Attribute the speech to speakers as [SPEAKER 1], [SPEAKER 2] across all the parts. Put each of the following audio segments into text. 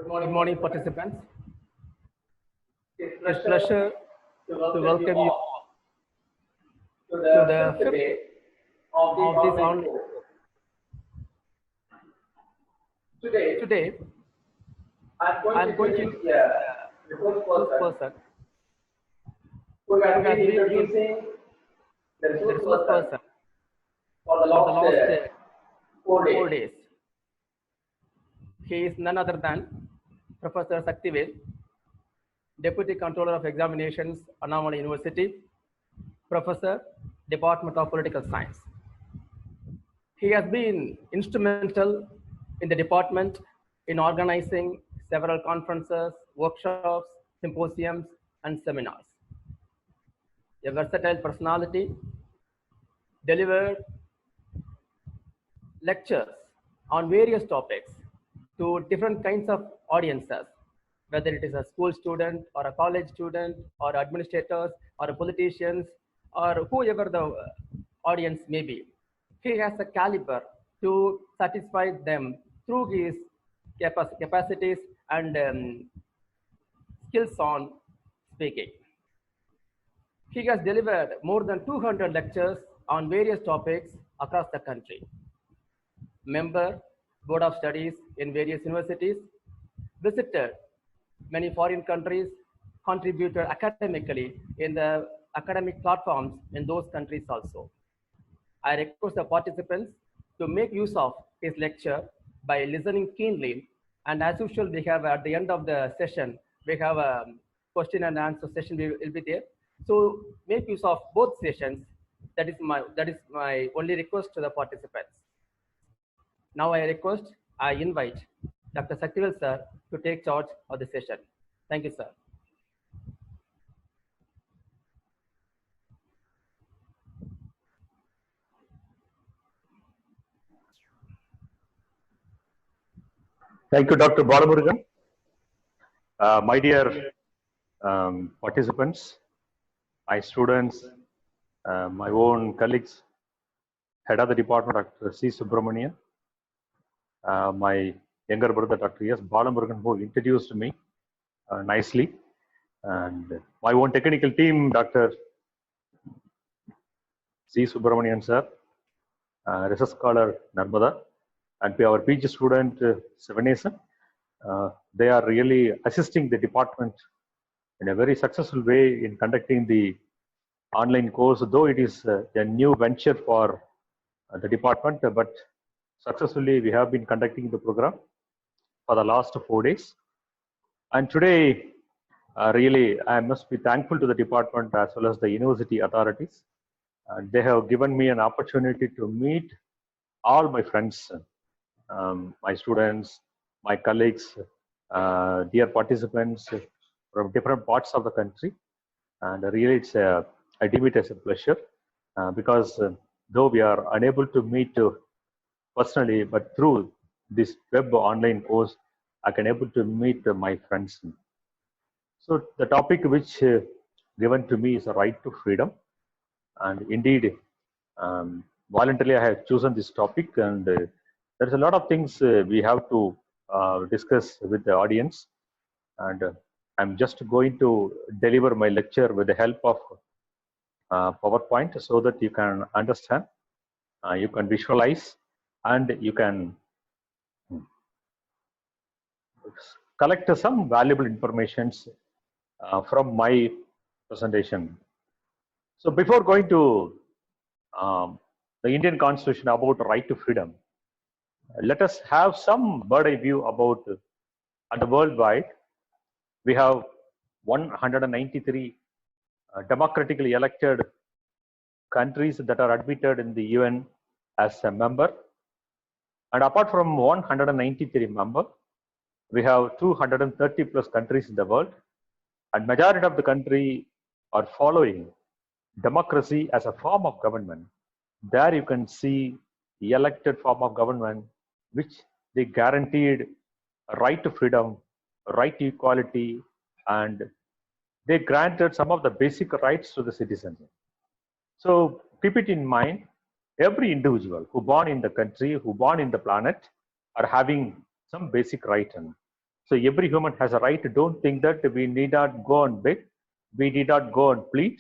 [SPEAKER 1] Good morning, participants. It's a pleasure to welcome you all to the fifth day of this online course. Today, I'm going to introduce the first person who has been using the resource person for the last 4 days. He is none other than Professor Saktivel, Deputy Controller of Examinations, Annamalai University, Professor, Department of Political Science. He has been instrumental in the department in organizing several conferences, workshops, symposiums, and seminars. A versatile personality, delivered lectures on various topics to different kinds of audiences, whether it is a school student or a college student or administrators or politicians or whoever the audience may be. He has a caliber to satisfy them through his capacities and skills on speaking. He has delivered more than 200 lectures on various topics across the country. Member, Board of Studies in various universities, visited many foreign countries, contributed academically in the academic platforms in those countries also. I request the participants to make use of his lecture by listening keenly. And as usual, we have at the end of the session, we have a question and answer session will be there. So make use of both sessions. That is my only request to the participants. Now I invite Dr. Saktivel sir to take charge of the session. Thank you, sir.
[SPEAKER 2] Thank you, Dr. Balamurugan. My dear participants, my students, my own colleagues, head of the department, Dr. C. Subramanian, my younger brother, Dr. S. Balamurugan, who introduced me nicely, and my own technical team, Dr. C. Subramanian sir, research scholar Narmada, and our PG student Sivanesan. They are really assisting the department in a very successful way in conducting the online course, though it is a new venture for the department, but successfully we have been conducting the program for the last 4 days. And today, really, I must be thankful to the department as well as the university authorities. They have given me an opportunity to meet all my friends, my students, my colleagues, dear participants from different parts of the country. And really, I deem it as a pleasure because though we are unable to meet personally, but through this web online course, I can able to meet my friends. So the topic which given to me is a right to freedom. And indeed, voluntarily I have chosen this topic, and there's a lot of things we have to discuss with the audience. And I'm just going to deliver my lecture with the help of PowerPoint so that you can understand, you can visualize, and you can collect some valuable information from my presentation. So before going to the Indian Constitution about right to freedom, let us have some bird's eye view about at the worldwide. We have 193 democratically elected countries that are admitted in the UN as a member. And apart from 193 members, we have 230 plus countries in the world, and majority of the country are following democracy as a form of government. There you can see the elected form of government, which they guaranteed a right to freedom, a right to equality, and they granted some of the basic rights to the citizens. So keep it in mind, every individual who born in the country, who born in the planet, are having some basic right. So every human has a right. Don't think that we need not go and beg, we need not go and plead,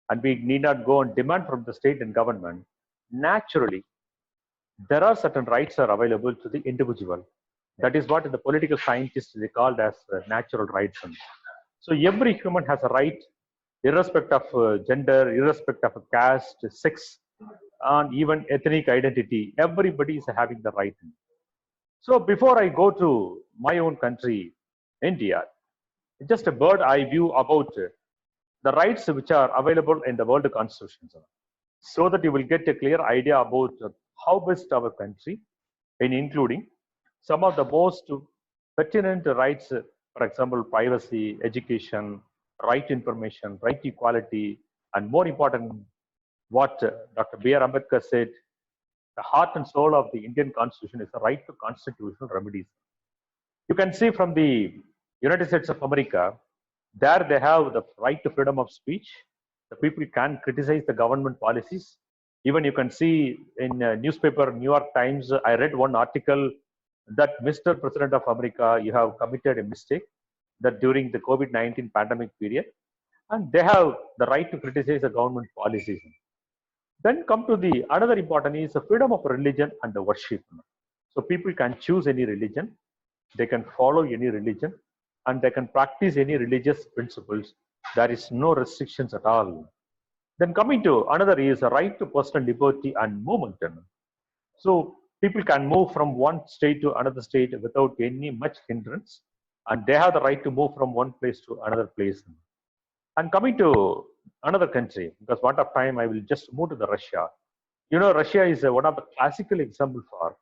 [SPEAKER 2] and we need not go and demand from the state and government. Naturally, there are certain rights are available to the individual. That is what the political scientists they called as natural rights. So every human has a right, irrespective of gender, irrespective of caste, sex, and even ethnic identity. Everybody is having the right. So before I go to my own country, India, just a bird eye view about the rights which are available in the world constitution, so that you will get a clear idea about how best our country, in including some of the most pertinent rights, for example, privacy, education, right to information, right to equality, and more important, what Dr. B.R. Ambedkar said, the heart and soul of the Indian Constitution is the right to constitutional remedies. You can see from the United States of America, there they have the right to freedom of speech. The people can criticize the government policies. Even you can see in newspaper New York Times, I read one article that Mr. President of America, you have committed a mistake that during the COVID-19 pandemic period, and they have the right to criticize the government policies. Then come to the another important is the freedom of religion and the worship. So people can choose any religion, they can follow any religion, and they can practice any religious principles. There is no restrictions at all. Then coming to another is the right to personal liberty and movement. So people can move from one state to another state without any much hindrance, and they have the right to move from one place to another place. And coming to another country, because what of time I will just move to the Russia. You know, Russia is one of the classical example for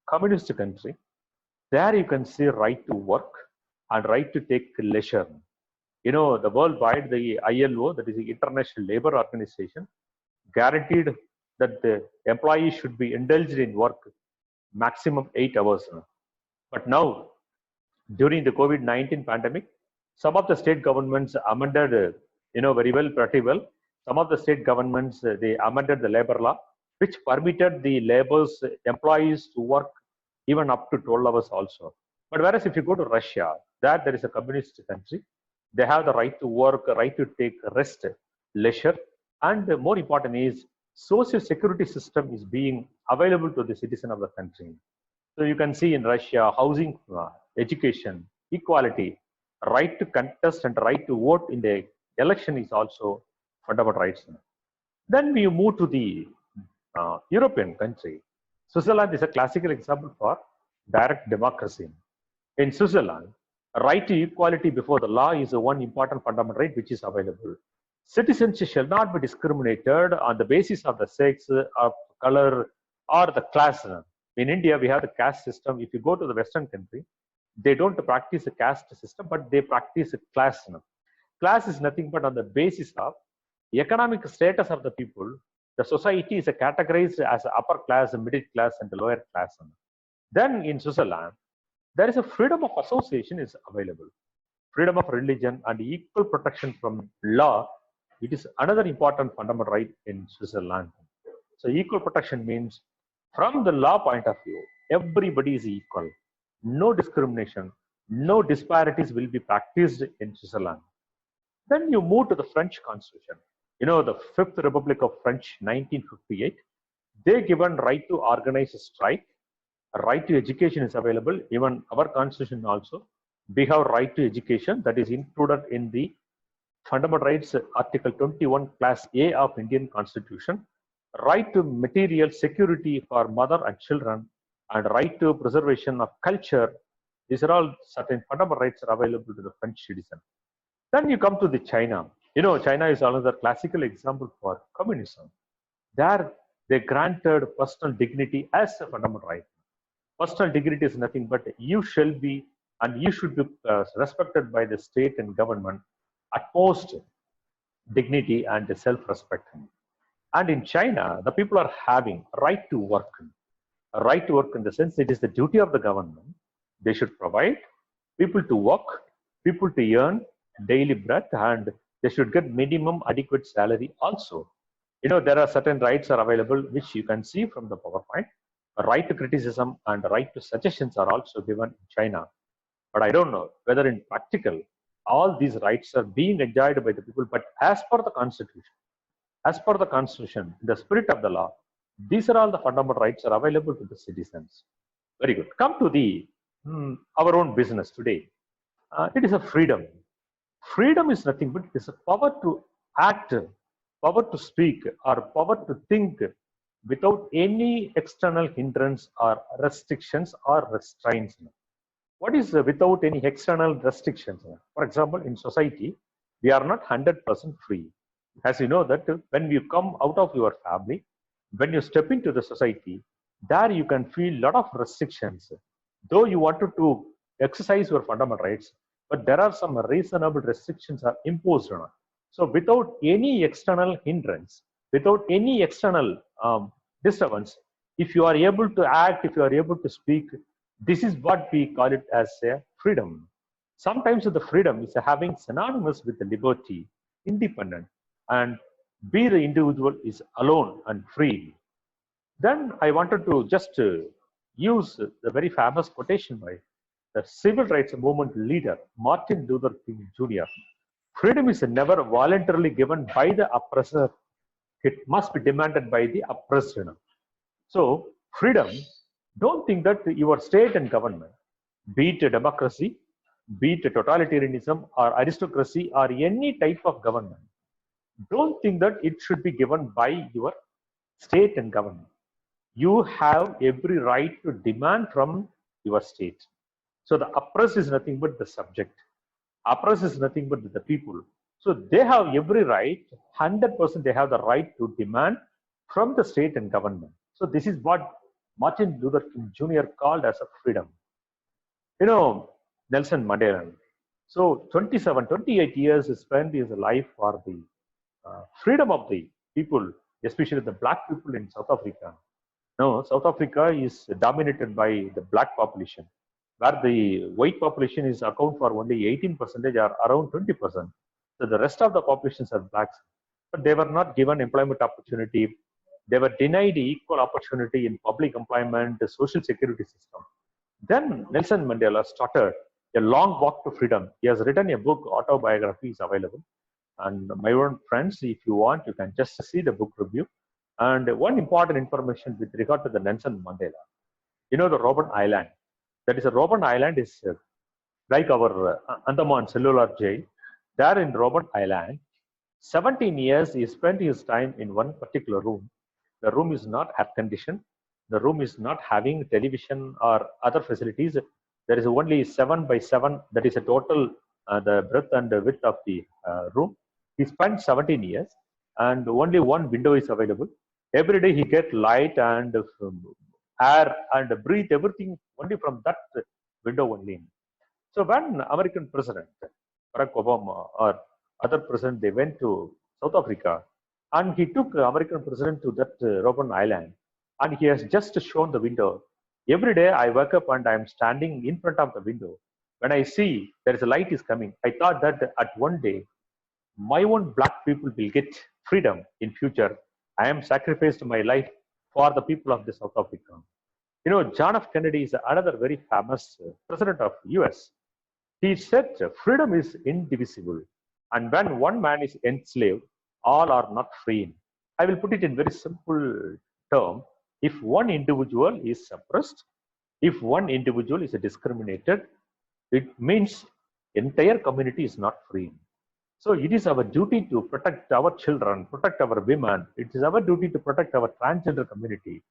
[SPEAKER 2] communist country. There you can see right to work and right to take leisure. You know, the worldwide, the ILO, that is the International Labour Organization, guaranteed that the employees should be indulged in work maximum 8 hours. But now, during the COVID-19 pandemic, some of the state governments amended, very well, pretty well. Some of the state governments, they amended the labor law, which permitted the labor's employees to work even up to 12 hours also. But whereas if you go to Russia, there is a communist country, they have the right to work, right to take rest, leisure, and more important is social security system is being available to the citizen of the country. So you can see in Russia, housing, education, equality, right to contest and right to vote in the election is also fundamental rights. Then we move to the European country. Switzerland is a classical example for direct democracy. In Switzerland, right to equality before the law is one important fundamental right which is available. Citizens shall not be discriminated on the basis of the sex, of color, or the class. In India, we have the caste system. If you go to the Western country, they don't practice a caste system, but they practice a class. Class is nothing but on the basis of economic status of the people. The society is categorized as upper class, middle class, and the lower class. Then in Switzerland, there is a freedom of association is available, freedom of religion, and equal protection from law. It is another important fundamental right in Switzerland. So equal protection means from the law point of view, everybody is equal. No discrimination, no disparities will be practiced in Switzerland. Then you move to the French Constitution. You know, the Fifth Republic of French, 1958, they given right to organize a strike. Right to education is available. Even our constitution also, we have right to education that is included in the Fundamental Rights Article 21 Class A of Indian Constitution. Right to material security for mother and children, and right to preservation of culture. These are all certain fundamental rights are available to the French citizen. Then you come to the China. You know, China is another classical example for communism. There they granted personal dignity as a fundamental right. Personal dignity is nothing but you shall be and you should be respected by the state and government, utmost dignity and self-respect. And in China, the people are having right to work. A right to work in the sense it is the duty of the government. They should provide people to work, people to earn daily bread, and they should get minimum adequate salary also. You know, there are certain rights are available, which you can see from the PowerPoint. A right to criticism and a right to suggestions are also given in China. But I don't know whether in practical, all these rights are being enjoyed by the people. But as per the Constitution, the spirit of the law, these are all the fundamental rights are available to the citizens. Very good. Come to the our own business today. It is a freedom. Freedom is nothing but it is a power to act, power to speak, or power to think without any external hindrance or restrictions or restraints. What is without any external restrictions? For example, in society, we are not 100% free. As you know that when you come out of your family, when you step into the society, there you can feel a lot of restrictions. Though you wanted to exercise your fundamental rights, but there are some reasonable restrictions are imposed on us. So without any external hindrance, without any external disturbance, if you are able to act, if you are able to speak, this is what we call it as a freedom. Sometimes the freedom is having synonymous with the liberty, independent, and be the individual is alone and free. Then I wanted to just use the very famous quotation by the civil rights movement leader, Martin Luther King Jr. Freedom is never voluntarily given by the oppressor. It must be demanded by the oppressed. So freedom, don't think that your state and government, be it a democracy, be it a totalitarianism or aristocracy or any type of government, don't think that it should be given by your state and government. You have every right to demand from your state. So the oppressed is nothing but the subject. Oppressed is nothing but the people. So they have every right, 100% they have the right to demand from the state and government. So this is what Martin Luther King Jr. called as a freedom. You know, Nelson Mandela. So 28 years he spent his life for the freedom of the people, especially the black people in South Africa. No, South Africa is dominated by the black population, where the white population is account for only 18% or around 20%. So the rest of the populations are blacks, but they were not given employment opportunity. They were denied equal opportunity in public employment, the social security system. Then Nelson Mandela started a long walk to freedom. He has written a book, autobiography is available. And my own friends, if you want, you can just see the book review. And one important information with regard to the Nelson Mandela. You know the Robben Island. That is a Robben Island is like our Andaman cellular jail. There in Robben Island, 17 years he spent his time in one particular room. The room is not air conditioned. The room is not having television or other facilities. There is only 7 by 7. That is a total the breadth and the width of the room. He spent 17 years, and only one window is available. Every day he get light and air and breathe everything only from that window only. So when American President Barack Obama or other president, they went to South Africa, and he took American president to that Robben Island, and he has just shown the window. Every day I wake up and I am standing in front of the window. When I see there is a light is coming, I thought that at one day my own black people will get freedom in future. I am sacrificed my life for the people of the South Africa. You know, John F. Kennedy is another very famous president of US. He said freedom is indivisible, and when one man is enslaved, all are not free. I will put it in very simple term. If one individual is suppressed, if one individual is discriminated, it means entire community is not free. So it is our duty to protect our children, protect our women. It is our duty to protect our transgender community,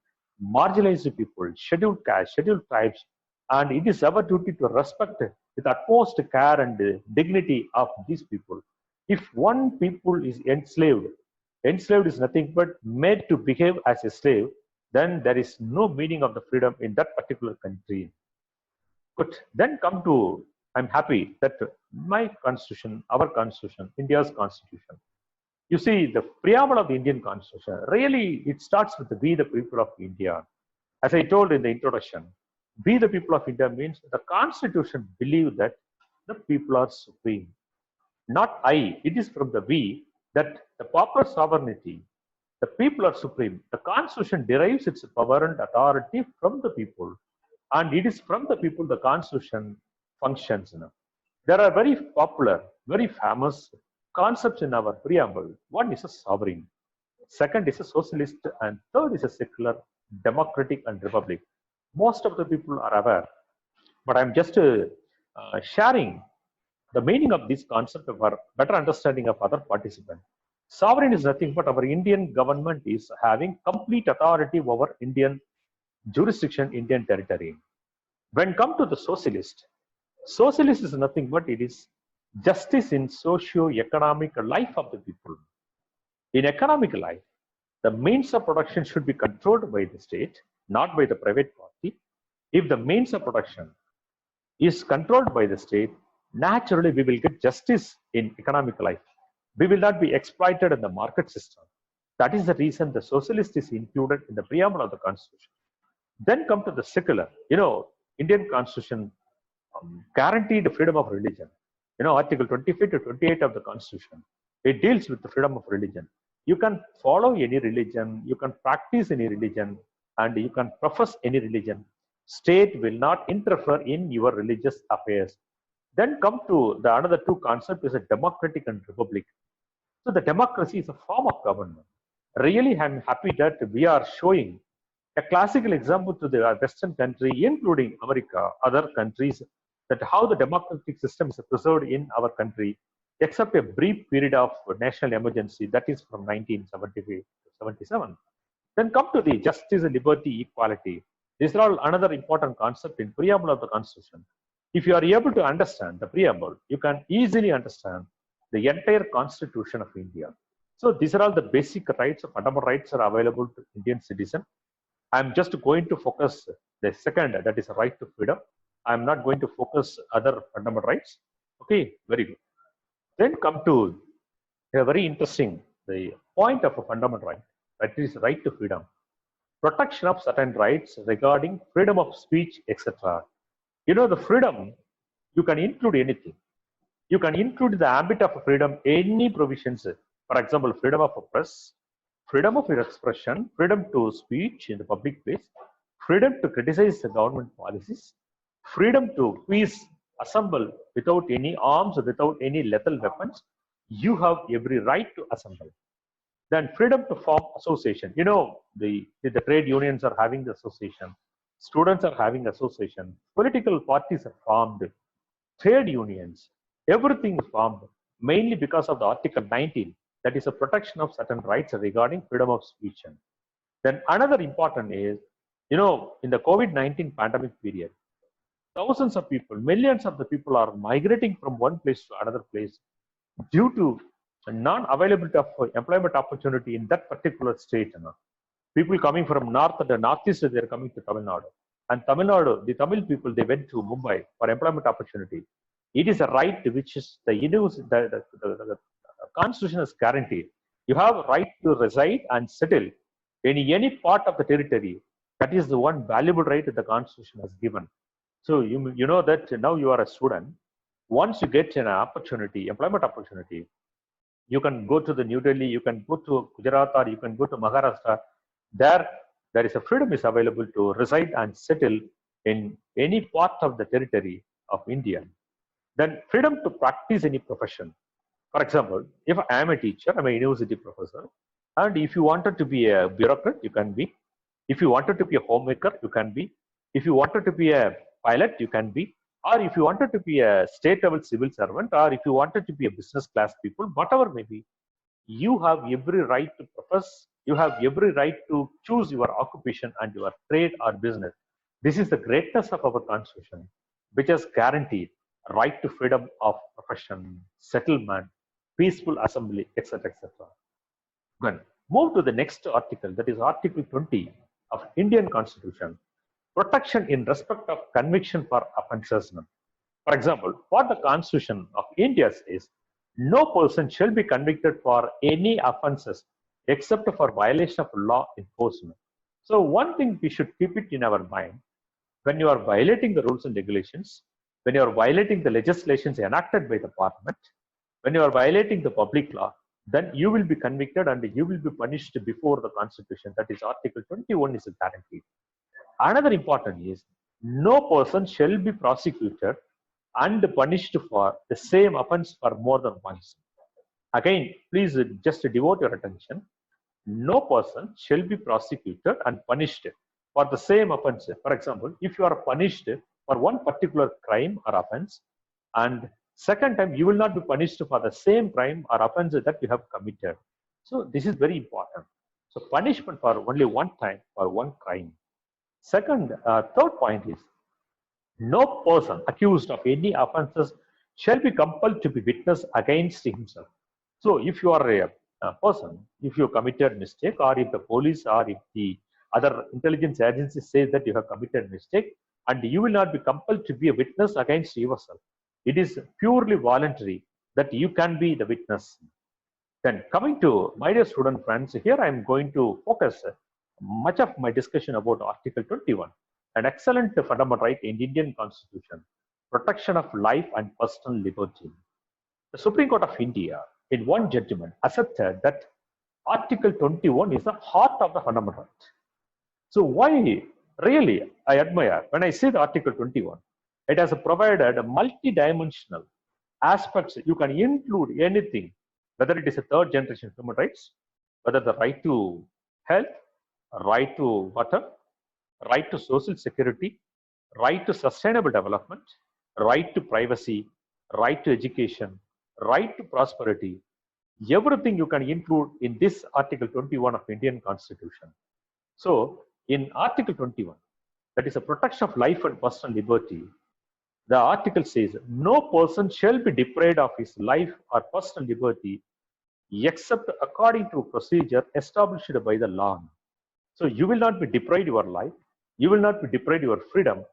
[SPEAKER 2] marginalized people, scheduled castes, scheduled tribes, and it is our duty to respect with utmost care and dignity of these people. If one people is enslaved, enslaved is nothing but made to behave as a slave, then there is no meaning of the freedom in that particular country. But then come to, I'm happy that my constitution, our constitution, India's constitution, you see the preamble of the Indian constitution, really it starts with the we the people of India. As I told in the introduction, we the people of India means the constitution believe that the people are supreme. Not I, it is from the we that the popular sovereignty, the people are supreme. The constitution derives its power and authority from the people. And it is from the people, the constitution functions. There are very popular, very famous concepts in our preamble. One is a sovereign, second is a socialist, and third is a secular, democratic, and republic. Most of the people are aware, but I'm just sharing the meaning of this concept for better understanding of other participants. Sovereign is nothing but our Indian government is having complete authority over Indian jurisdiction, Indian territory. When come to the socialist, socialist is nothing but it is justice in socio-economic life of the people. In economic life, the means of production should be controlled by the state, not by the private party. If the means of production is controlled by the state, naturally we will get justice in economic life. We will not be exploited in the market system. That is the reason the socialist is included in the preamble of the constitution. Then come to the secular. Indian constitution guaranteed freedom of religion. Article 25 to 28 of the constitution, it deals with the freedom of religion. You can follow any religion, you can practice any religion, and you can profess any religion. State will not interfere in your religious affairs. Then come to the another two concepts is a democratic and republic. So the democracy is a form of government. Really, I'm happy that we are showing a classical example to the Western country, including America, other countries, that how the democratic system is preserved in our country, except a brief period of national emergency, that is from 1975 to 77. Then come to the justice, liberty, equality. These are all another important concept in preamble of the Constitution. If you are able to understand the preamble, you can easily understand the entire Constitution of India. So these are all the basic rights, fundamental rights are available to Indian citizen. I'm just going to focus the second, that is right to freedom. I'm not going to focus other fundamental rights. Okay, very good. Then come to a very interesting, the point of a fundamental right, that is right to freedom. Protection of certain rights regarding freedom of speech, etc. The freedom, you can include anything. You can include the ambit of freedom, any provisions. For example, freedom of press, freedom of expression, freedom to speech in the public place, freedom to criticize the government policies, freedom to peace assemble without any arms, without any lethal weapons. You have every right to assemble. Then freedom to form association. The trade unions are having the association. Students are having association. Political parties are formed. Trade unions. Everything is formed mainly because of the Article 19. That is a protection of certain rights regarding freedom of speech. Then another important is, in the COVID-19 pandemic period, thousands of people, millions of the people are migrating from one place to another place due to non-availability of employment opportunity in that particular state. People coming from north and the northeast, they are coming to Tamil Nadu. And Tamil Nadu, the Tamil people, they went to Mumbai for employment opportunity. It is a right which is the Constitution is guaranteed. You have a right to reside and settle in any part of the territory. That is the one valuable right that the Constitution has given. So you know that now you are a student. Once you get an opportunity, employment opportunity, you can go to the New Delhi, you can go to Gujarat, or you can go to Maharashtra. There is a freedom is available to reside and settle in any part of the territory of India. Then freedom to practice any profession. For example, if I am a teacher, I'm a university professor, and if you wanted to be a bureaucrat, you can be. If you wanted to be a homemaker, you can be. If you wanted to be a pilot, you can be. Or if you wanted to be a state level civil servant, or if you wanted to be a business class people, whatever may be, you have every right to profess. You have every right to choose your occupation and your trade or business. This is the greatness of our Constitution, which has guaranteed right to freedom of profession, settlement, peaceful assembly, etc., etc. Then move to the next article, that is Article 20 of Indian Constitution. Protection in respect of conviction for offences. For example, what the Constitution of India says, no person shall be convicted for any offences except for violation of law enforcement. So one thing we should keep it in our mind, when you are violating the rules and regulations, when you are violating the legislations enacted by the parliament, when you are violating the public law, then you will be convicted and you will be punished before the Constitution. That is Article 21 is guaranteed. Another important is, no person shall be prosecuted and punished for the same offense for more than once. Again, please just devote your attention. No person shall be prosecuted and punished for the same offense. For example, if you are punished for one particular crime or offense, and second time you will not be punished for the same crime or offense that you have committed. So this is very important. So punishment for only one time for one crime. Third point is no person accused of any offenses shall be compelled to be witness against himself. So if you are a person, if you committed mistake, or if the police or if the other intelligence agency says that you have committed mistake, and you will not be compelled to be a witness against yourself. It is purely voluntary that you can be the witness. Then coming to my dear student friends, here I am going to focus much of my discussion about Article 21, an excellent fundamental right in Indian Constitution, protection of life and personal liberty. The Supreme Court of India, in one judgment, accepted that Article 21 is the heart of the fundamental right. So why really I admire when I see the Article 21, it has provided a multi-dimensional aspects. You can include anything, whether it is a third generation human rights, whether the right to health, right to water, right to social security, right to sustainable development, right to privacy, right to education, right to prosperity. Everything you can include in this Article 21 of Indian Constitution. So in Article 21, that is a protection of life and personal liberty, the article says no person shall be deprived of his life or personal liberty except according to procedure established by the law. So you will not be deprived your life, you will not be deprived your freedom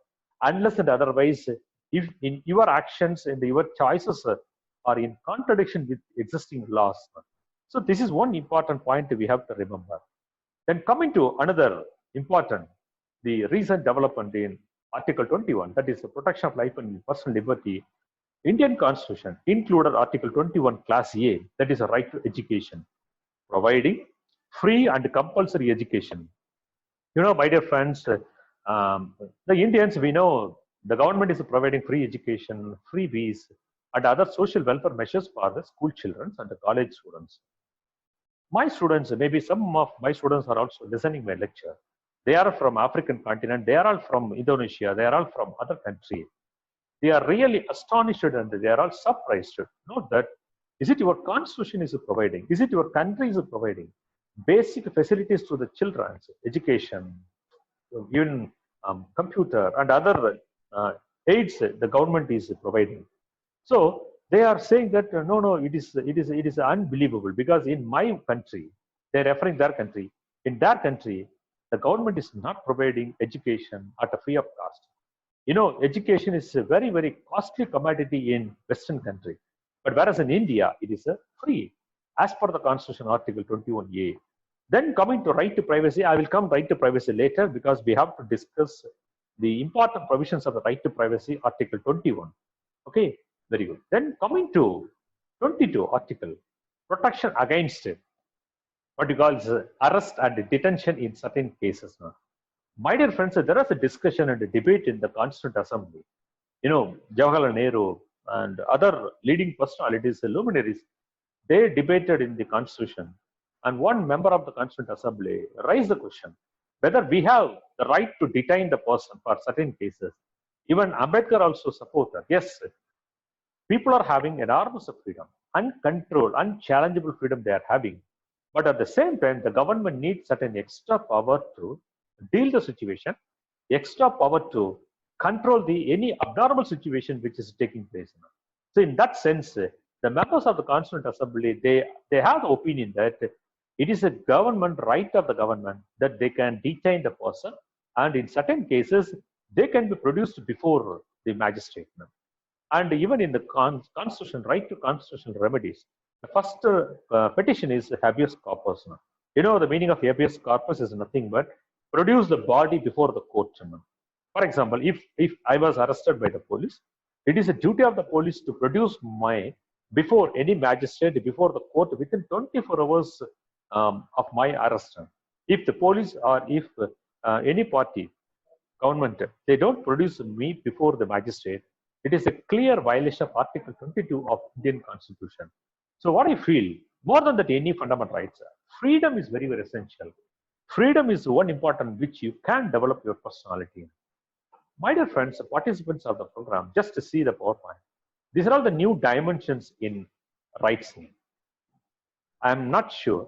[SPEAKER 2] unless and otherwise if in your actions and your choices are in contradiction with existing laws. So this is one important point we have to remember. Then coming to another important, the recent development in Article 21, that is the protection of life and personal liberty. Indian Constitution included Article 21 Class A, that is a right to education, providing free and compulsory education. You know, my dear friends, the Indians, we know the government is providing free education, free fees, and other social welfare measures for the school children and the college students. My students, maybe some of my students are also listening my lecture. They are from African continent, they are all from Indonesia, they are all from other countries. They are really astonished and they are all surprised. Note that, is it your constitution is providing? Is it your country is providing basic facilities to the children, education, even computer and other aids the government is providing? So they are saying that no, it is unbelievable, because in my country, they are referring their country. In their country, the government is not providing education at a free of cost. You know, education is a very, very costly commodity in Western country. But whereas in India, it is free, as per the Constitution, Article 21A. Then coming to right to privacy, I will come right to privacy later, because we have to discuss the important provisions of the right to privacy, Article 21. Okay, very good. Then coming to 22 article, protection against what you call arrest and detention in certain cases. My dear friends, there is a discussion and a debate in the Constituent Assembly. You know, Jawaharlal Nehru and other leading personalities, luminaries, they debated in the Constitution. And one member of the Constituent Assembly raised the question whether we have the right to detain the person for certain cases. Even Ambedkar also supported, yes, people are having enormous freedom, uncontrolled, unchallengeable freedom they are having. But at the same time, the government needs certain extra power to deal the situation, extra power to control any abnormal situation which is taking place. So in that sense, the members of the Constituent Assembly, they have the opinion that it is a government right of the government that they can detain the person, and in certain cases, they can be produced before the magistrate. And even in the Constitution, right to constitutional remedies, the first petition is habeas corpus. You know, the meaning of habeas corpus is nothing but produce the body before the court. For example, if I was arrested by the police, it is a duty of the police to produce before any magistrate, before the court, within 24 hours of my arrest. If the police or if any party, government, they don't produce me before the magistrate, It is a clear violation of Article 22 of Indian Constitution. So what I feel, more than that, any fundamental rights, freedom is very, very essential. Freedom is one important which you can develop your personality. My dear friends, participants of the program, just to see the PowerPoint. These are all the new dimensions in rights. I am not sure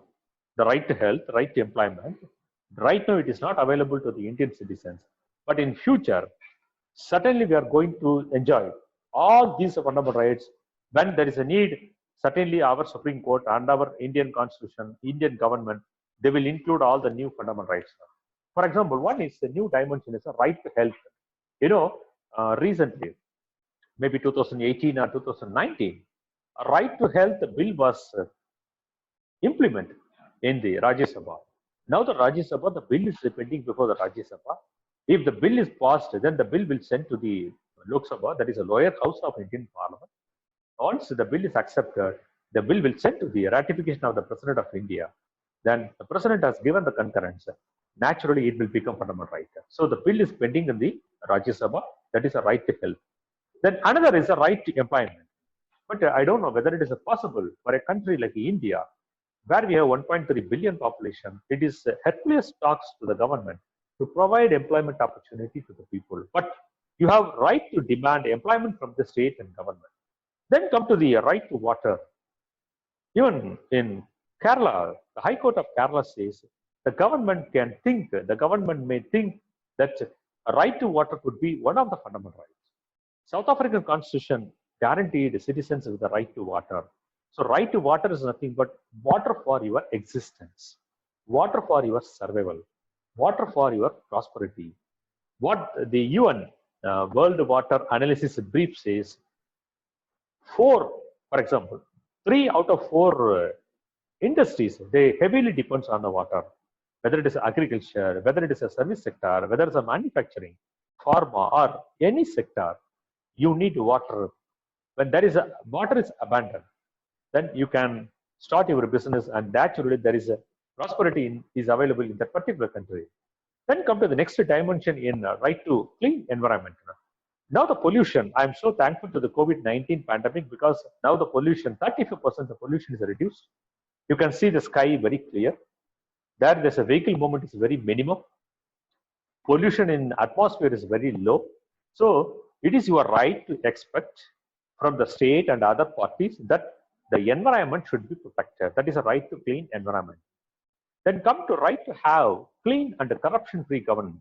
[SPEAKER 2] the right to health, right to employment. Right now, it is not available to the Indian citizens. But in future, certainly we are going to enjoy all these fundamental rights when there is a need. Certainly, our Supreme Court and our Indian Constitution, Indian government, they will include all the new fundamental rights. For example, one is the new dimension is a right to health. Recently, maybe 2018 or 2019, a right to health bill was implemented in the Rajya Sabha. Now the Rajya Sabha, the bill is pending before the Rajya Sabha. If the bill is passed, then the bill will send to the Lok Sabha, that is a lower house of Indian Parliament. Once the bill is accepted, the bill will send to the ratification of the President of India. Then the President has given the concurrence. Naturally, it will become fundamental right. So the bill is pending in the Rajya Sabha, that is a right to health. Then another is a right to employment. But I don't know whether it is possible for a country like India, where we have 1.3 billion population. It is Herculean talks to the government to provide employment opportunity to the people. But you have right to demand employment from the state and government. Then come to the right to water. Even in Kerala, the High Court of Kerala says the government may think that a right to water could be one of the fundamental rights. South African Constitution guaranteed citizens with the right to water. So right to water is nothing but water for your existence, water for your survival, water for your prosperity. What the UN World Water Analysis Brief says, for example, 3 out of 4 industries, they heavily depends on the water, whether it is agriculture, whether it is a service sector, whether it's a manufacturing, pharma, or any sector, you need water. When there is water is abundant, then you can start your business, and naturally there is a prosperity is available in that particular country. Then come to the next dimension in right to clean environment. Now the pollution, I'm so thankful to the COVID-19 pandemic, because now the pollution, 35% of pollution is reduced. You can see the sky very clear. There's a vehicle movement is very minimum. Pollution in atmosphere is very low. So it is your right to expect from the state and other parties that the environment should be protected. That is a right to clean environment. Then come to right to have clean and corruption-free government.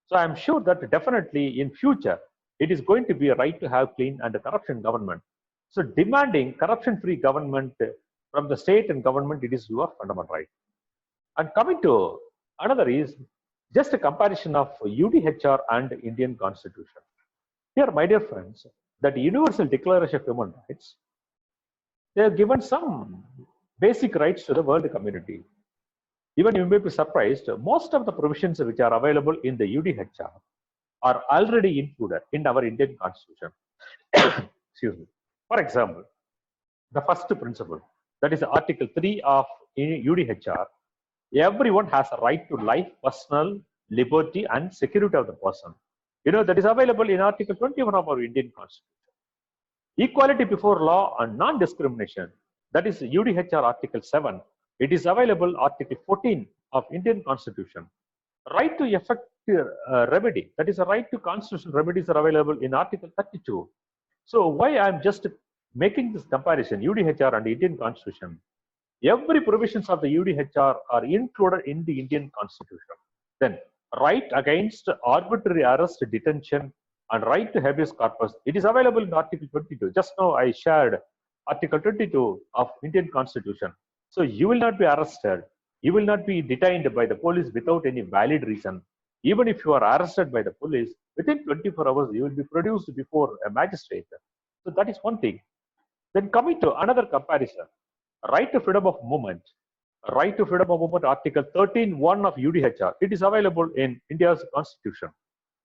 [SPEAKER 2] So I'm sure that definitely in future, it is going to be a right to have clean and corruption government. So demanding corruption-free government from the state and government, it is your fundamental right. And coming to another is just a comparison of UDHR and Indian Constitution. Here, my dear friends, that Universal Declaration of Human Rights, they have given some basic rights to the world community. Even you may be surprised, most of the provisions which are available in the UDHR are already included in our Indian Constitution. Excuse me. For example, the first principle, that is Article 3 of UDHR, everyone has a right to life, personal liberty, and security of the person. That is available in Article 21 of our Indian Constitution. Equality before law and non-discrimination, that is UDHR Article 7. It is available Article 14 of Indian Constitution. Right to effective remedy, that is a right to constitutional remedies are available in Article 32. So why I'm just making this comparison, UDHR and Indian Constitution, every provisions of the UDHR are included in the Indian Constitution. Then right against arbitrary arrest, detention, and right to habeas corpus, it is available in Article 22. Just now I shared Article 22 of Indian Constitution. So you will not be arrested. You will not be detained by the police without any valid reason. Even if you are arrested by the police, within 24 hours, you will be produced before a magistrate. So that is one thing. Then coming to another comparison, right to freedom of movement. Right to freedom of movement, Article 13(1) of UDHR. It is available in India's Constitution.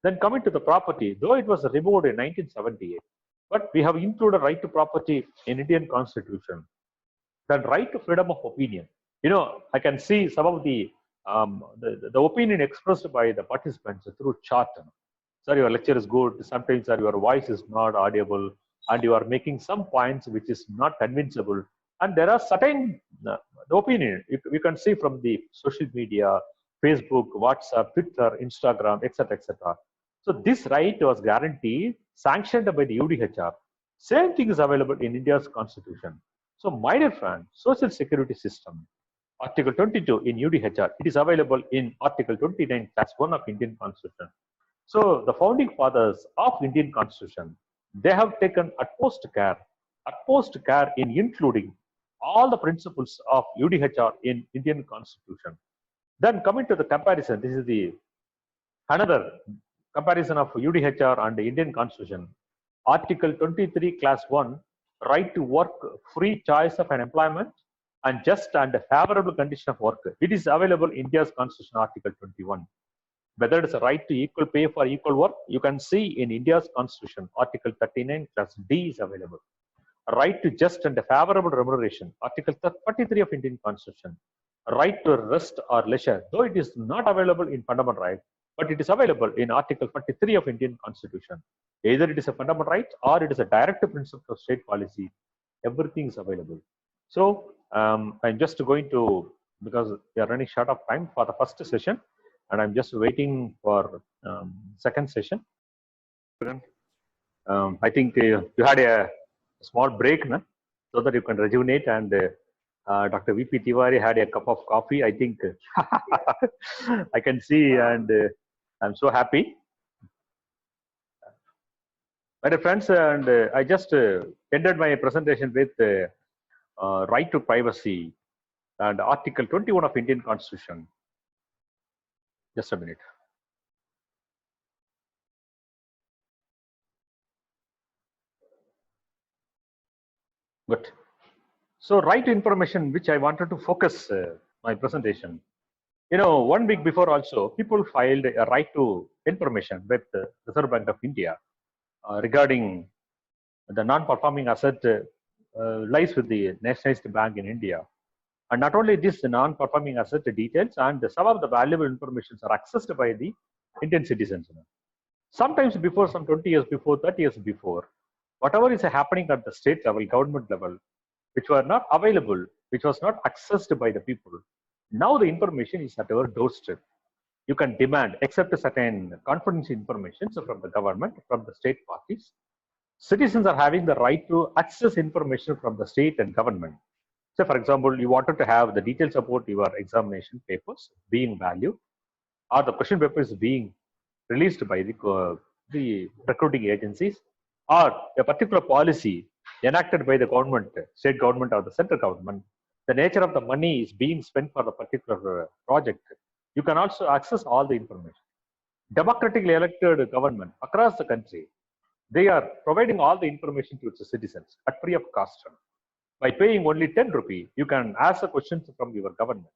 [SPEAKER 2] Then coming to the property, though it was removed in 1978, but we have included right to property in Indian Constitution. Then right to freedom of opinion. I can see some of the opinion expressed by the participants through chat. sir, your lecture is good. Sometimes, sir, your voice is not audible and you are making some points which is not convincible. And there are certain opinion you can see from the social media, Facebook, WhatsApp, Twitter, Instagram, etc., etc. So this right was guaranteed, sanctioned by the UDHR. Same thing is available in India's constitution. So, my dear friend, social security system, Article 22 in UDHR, it is available in Article 29, Class 1 of Indian Constitution. So, the founding fathers of Indian Constitution, they have taken utmost care in including all the principles of UDHR in Indian Constitution. Then coming to the comparison, this is the another comparison of UDHR and the Indian Constitution. Article 23, Class 1, right to work, free choice of an employment, and just and favorable condition of work. It is available in India's Constitution, Article 21. Whether it is a right to equal pay for equal work, you can see in India's Constitution, Article 39, Class D is available. A right to just and favorable remuneration, Article 43 of Indian Constitution. A right to rest or leisure, though it is not available in fundamental right, but it is available in Article 43 of Indian Constitution. Either it is a fundamental right or it is a direct principle of state policy. Everything is available. So I'm just going to, because we are running short of time for the first session, and I'm just waiting for second session. I think you had a small break, no? So that you can rejuvenate, and Dr. VP Tiwari had a cup of coffee, I think. I can see, and I'm so happy. My dear friends, and I just ended my presentation with right to privacy and Article 21 of Indian Constitution. Just a minute. Good. So right to information, which I wanted to focus my presentation. 1 week before also, people filed a right to information with the Reserve Bank of India regarding the non-performing asset lies with the nationalized bank in India. And not only this, non-performing asset details and some of the valuable information are accessed by the Indian citizens. Sometimes before, some 20 years before, 30 years before, whatever is happening at the state level, government level, which were not available, which was not accessed by the people, now the information is at our doorstep. You can demand, accept certain confidential information from the government, from the state parties. Citizens are having the right to access information from the state and government. So, for example, you wanted to have the details about your examination papers being valued, or the question papers being released by the recruiting agencies, or a particular policy enacted by the government, state government or the central government. The nature of the money is being spent for the particular project. You can also access all the information. Democratically elected government across the country, they are providing all the information to its citizens at free of cost. By paying only 10 rupees, you can ask the questions from your government.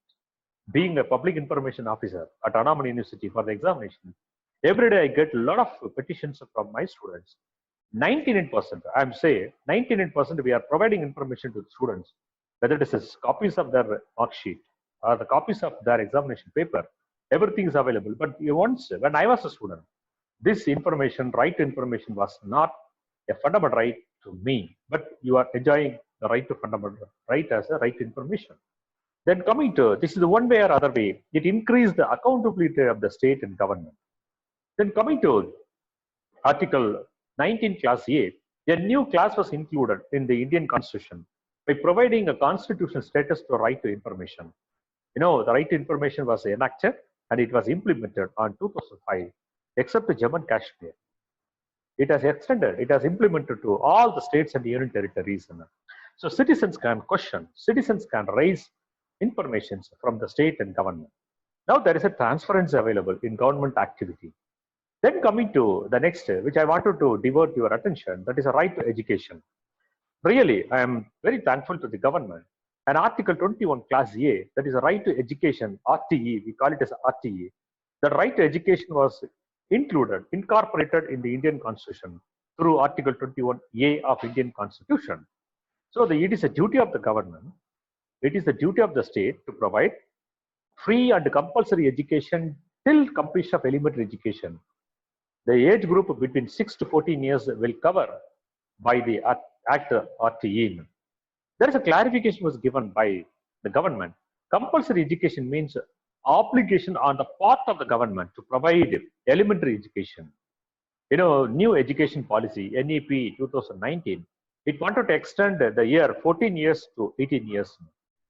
[SPEAKER 2] Being a public information officer at Annamalai University for the examination, every day I get a lot of petitions from my students. 99%, I'm saying 99% we are providing information to the students, whether it is copies of their mark sheet or the copies of their examination paper, everything is available. But once, when I was a student, this information, right to information, was not a fundamental right to me, but you are enjoying the right to fundamental right as a right to information. Then coming to, this is the one way or other way, it increased the accountability of the state and government. Then coming to Article 19 Class A, a new class was included in the Indian Constitution by providing a constitutional status to right to information. The right to information was enacted and it was implemented on 2005, except Jammu and Kashmir. It has extended, it has implemented to all the states and union territories. So citizens can question, citizens can raise information from the state and government. Now there is a transparency available in government activity. Then coming to the next, which I wanted to divert your attention, that is a right to education. Really, I am very thankful to the government. And Article 21 Class A, that is a right to education, RTE, we call it as RTE. The right to education was incorporated in the Indian Constitution through Article 21A of Indian Constitution. So it is a duty of the government, it is the duty of the state to provide free and compulsory education till completion of elementary education. the age group between 6 to 14 years will cover by the Act RTE. There is a clarification was given by the government. Compulsory education means obligation on the part of the government to provide elementary education. New education policy, NEP 2019, it wanted to extend the year 14 years to 18 years.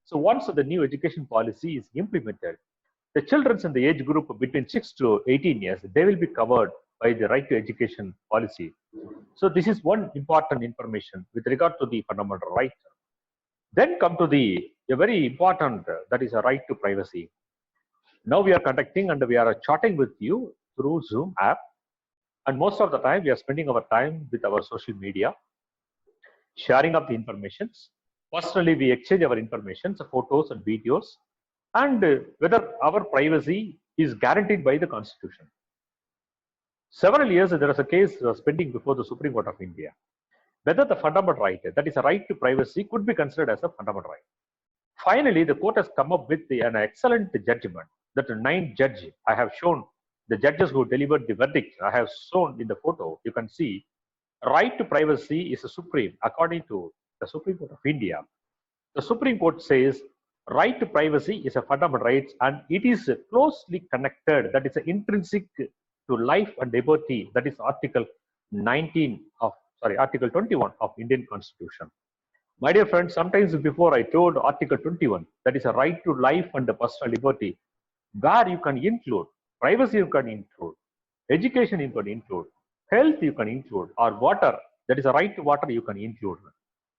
[SPEAKER 2] So once the new education policy is implemented, the children in the age group between 6 to 18 years, they will be covered by the right to education policy. So this is one important information with regard to the fundamental right. Then come to a very important, that is a right to privacy. Now we are conducting and we are chatting with you through Zoom app. And most of the time we are spending our time with our social media, sharing of the informations. Personally, we exchange our information, photos and videos, and whether our privacy is guaranteed by the Constitution. Several years there was a case pending before the Supreme Court of India, whether the fundamental right, that is a right to privacy, could be considered as a fundamental right. Finally, the court has come up with an excellent judgment that 9 judges, I have shown the judges who delivered the verdict, I have shown in the photo, you can see, right to privacy is supreme according to the Supreme Court of India. The Supreme Court says right to privacy is a fundamental right and it is closely connected, that is intrinsic to life and liberty, that is Article 21 of Indian Constitution. My dear friends, sometimes before I told Article 21, that is a right to life and personal liberty, where you can include privacy, you can include education, you can include health, you can include, or water, that is a right to water, you can include.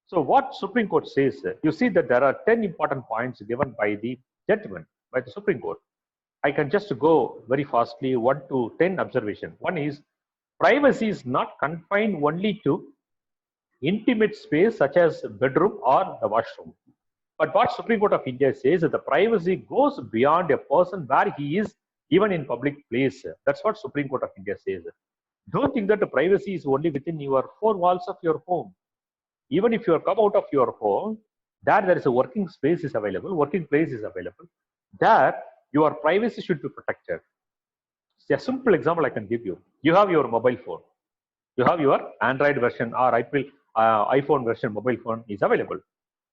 [SPEAKER 2] So what Supreme Court says, you see that there are 10 important points given by the judgment by the Supreme Court. I can just go very fastly 1 to 10 observation. One is privacy is not confined only to intimate space such as bedroom or the washroom. But what Supreme Court of India says is the privacy goes beyond a person where he is even in public place. That's what Supreme Court of India says. Don't think that the privacy is only within your 4 walls of your home. Even if you come out of your home, there is a working space is available, working place is available. There, your privacy should be protected. A simple example I can give you. You have your mobile phone. You have your Android version or iPhone version mobile phone is available.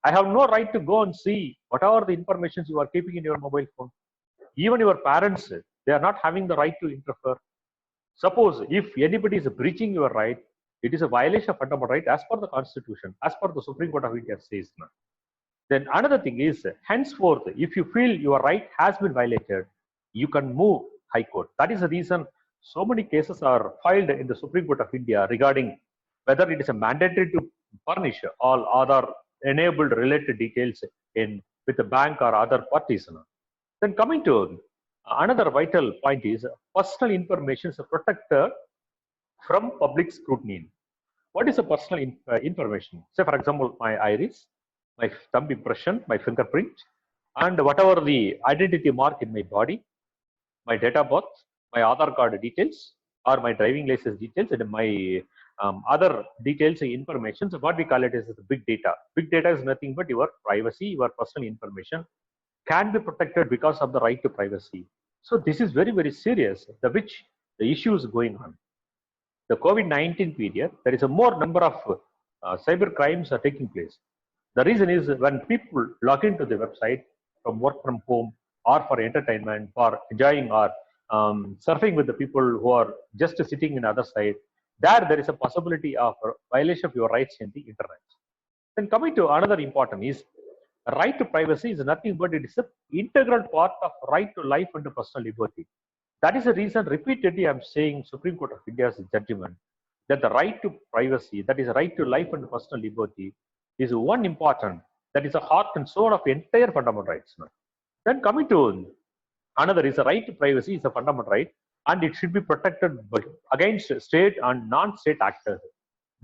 [SPEAKER 2] I have no right to go and see what are the information you are keeping in your mobile phone. Even your parents, they are not having the right to interfere. Suppose if anybody is breaching your right, it is a violation of fundamental right as per the Constitution, as per the Supreme Court of India says. Then another thing is, henceforth, if you feel your right has been violated, you can move High Court. That is the reason so many cases are filed in the Supreme Court of India regarding whether it is a mandatory to furnish all other enabled related details with the bank or other parties. Then coming to another vital point is personal information is protected from public scrutiny. What is a personal information? Say for example, my iris, my thumb impression, my fingerprint, and whatever the identity mark in my body, my date of birth, my Aadhaar card details, or my driving license details, and my other details, information. So what we call it is big data. Big data is nothing but your privacy, your personal information can be protected because of the right to privacy. So this is very, very serious, the issue is going on. The COVID-19 period, there is a more number of cyber crimes are taking place. The reason is when people log into the website from work from home or for entertainment, for enjoying or surfing with the people who are just sitting in the other side, there is a possibility of violation of your rights in the internet. Then coming to another important is right to privacy is nothing but it is an integral part of right to life and to personal liberty. That is the reason repeatedly I am saying Supreme Court of India's judgment that the right to privacy, that is right to life and personal liberty, is one important, that is the heart and soul of entire fundamental rights. Then coming to another is the right to privacy is a fundamental right and it should be protected against state and non-state actors.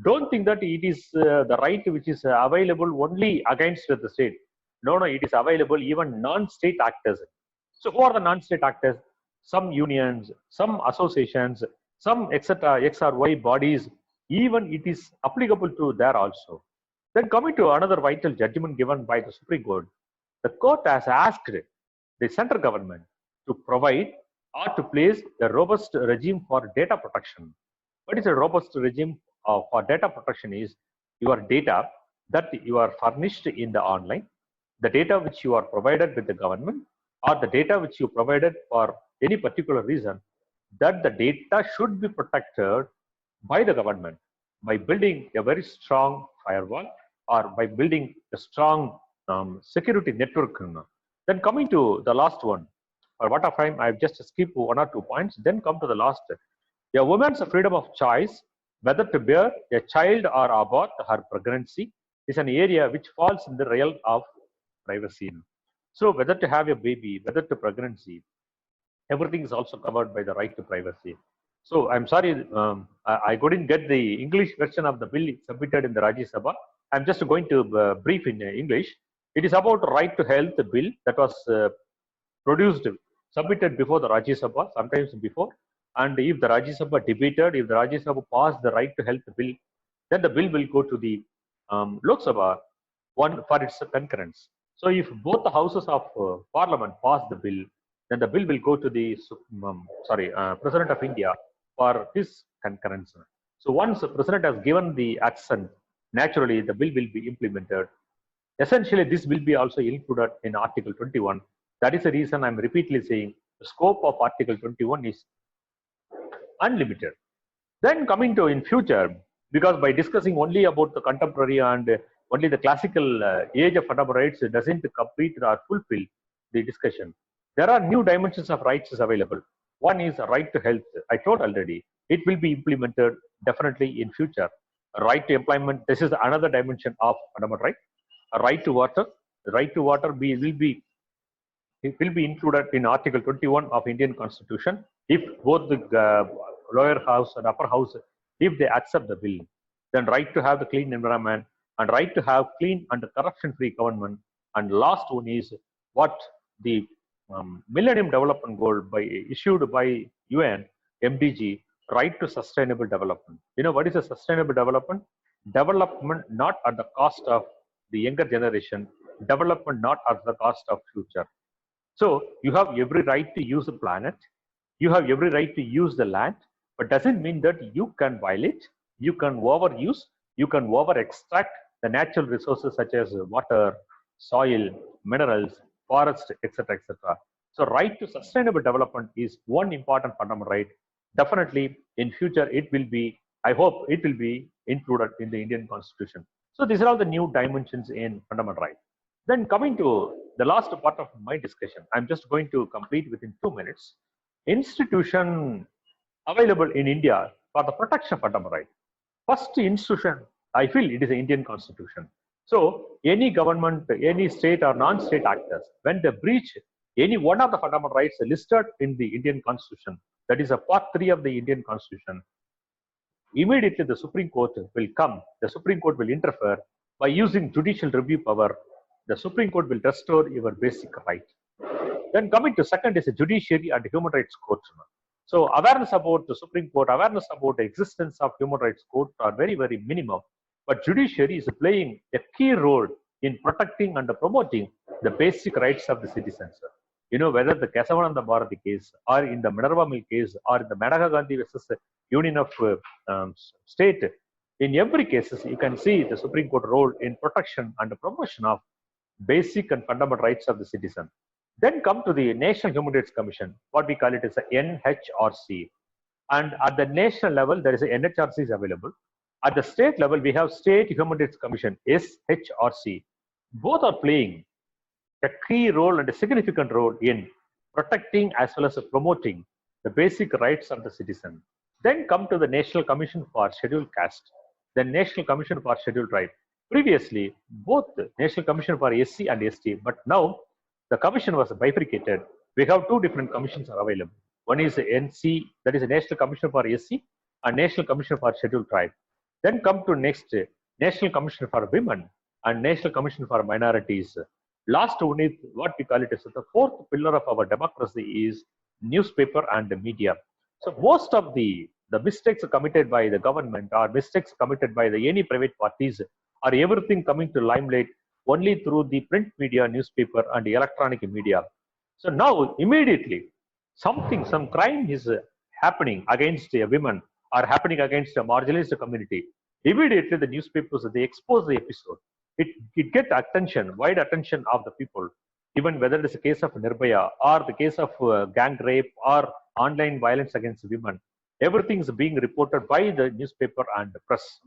[SPEAKER 2] Don't think that it is the right which is available only against the state. No, it is available even non-state actors. So who are the non-state actors? Some unions, some associations, some etc. X or Y bodies, even it is applicable to there also. Then coming to another vital judgment given by the Supreme Court, the court has asked the central government to provide are to place a robust regime for data protection. What is a robust regime for data protection is your data that you are furnished in the online, the data which you are provided with the government, or the data which you provided for any particular reason, that the data should be protected by the government by building a very strong firewall or by building a strong security network. Then coming to the last one, for what of time I've just skipped one or 2 points, then come to the last. A woman's freedom of choice, whether to bear a child or abort her pregnancy, is an area which falls in the realm of privacy. So whether to have a baby, whether to pregnancy, everything is also covered by the right to privacy. So I'm sorry, I couldn't get the English version of the bill submitted in the Rajya Sabha. I'm just going to brief in English. It is about right to health bill that was produced, submitted before the Rajya Sabha, sometimes before. And if the Rajya Sabha debated, if the Rajya Sabha passed the right to health bill, then the bill will go to the Lok Sabha one for its concurrence. So if both the houses of Parliament pass the bill, then the bill will go to the President of India for his concurrence. So once the President has given the assent, naturally the bill will be implemented. Essentially, this will be also included in Article 21. That is the reason I'm repeatedly saying the scope of Article 21 is unlimited. Then coming to in future, because by discussing only about the contemporary and only the classical age of fundamental rights doesn't complete or fulfill the discussion. There are new dimensions of rights available. One is a right to health. I told already, it will be implemented definitely in future. A right to employment, this is another dimension of fundamental right. A right to water, the right to water will be included in Article 21 of Indian Constitution if both the lower house and upper house, if they accept the bill. Then right to have the clean environment and right to have clean and corruption-free government. And last one is what the Millennium Development Goal issued by UN, MDG, right to sustainable development. You know what is a sustainable development? Development not at the cost of the younger generation, development not at the cost of future. So you have every right to use the planet, you have every right to use the land, but doesn't mean that you can violate, you can overuse, you can over extract the natural resources such as water, soil, minerals, forest, etc., etc. So right to sustainable development is one important fundamental right. Definitely in future it will be, I hope it will be included in the Indian Constitution. So these are all the new dimensions in fundamental right. Then coming to the last part of my discussion, I'm just going to complete within 2 minutes. Institution available in India for the protection of fundamental right. First institution, I feel it is the Indian Constitution. So any government, any state or non-state actors, when they breach any one of the fundamental rights listed in the Indian Constitution, that is a part 3 of the Indian Constitution, immediately the Supreme Court will come, the Supreme Court will interfere by using judicial review power. The Supreme Court will restore your basic right. Then coming to second is a judiciary and human rights court. So awareness about the Supreme Court, awareness about the existence of human rights court are very, very minimum. But judiciary is playing a key role in protecting and promoting the basic rights of the citizens. You know, whether the Kesavananda Bharati case or in the Minerva Mill case or in the Maneka Gandhi versus Union of State, in every case, you can see the Supreme Court role in protection and promotion of basic and fundamental rights of the citizen. Then come to the National Human Rights Commission, what we call it as a NHRC. And at the national level, there is a NHRC is available. At the state level, we have State Human Rights Commission, SHRC. Both are playing a key role and a significant role in protecting as well as promoting the basic rights of the citizen. Then come to the National Commission for Scheduled Caste, the National Commission for Scheduled Tribe. Previously, both the National Commission for SC and ST, but now the commission was bifurcated. We have two different commissions are available. One is the NC, that is the National Commission for SC, and National Commission for Scheduled Tribe. Then come to next, National Commission for Women and National Commission for Minorities. Last one is what we call it as the fourth pillar of our democracy is newspaper and the media. So most of the mistakes committed by the government or mistakes committed by any private parties are everything coming to limelight only through the print media, newspaper and the electronic media. So now immediately some crime is happening against a woman or happening against a marginalized community, immediately the newspapers, they expose the episode. It get attention, wide attention of the people, even whether it is a case of Nirbhaya or the case of gang rape or online violence against women. Everything is being reported by the newspaper and the press.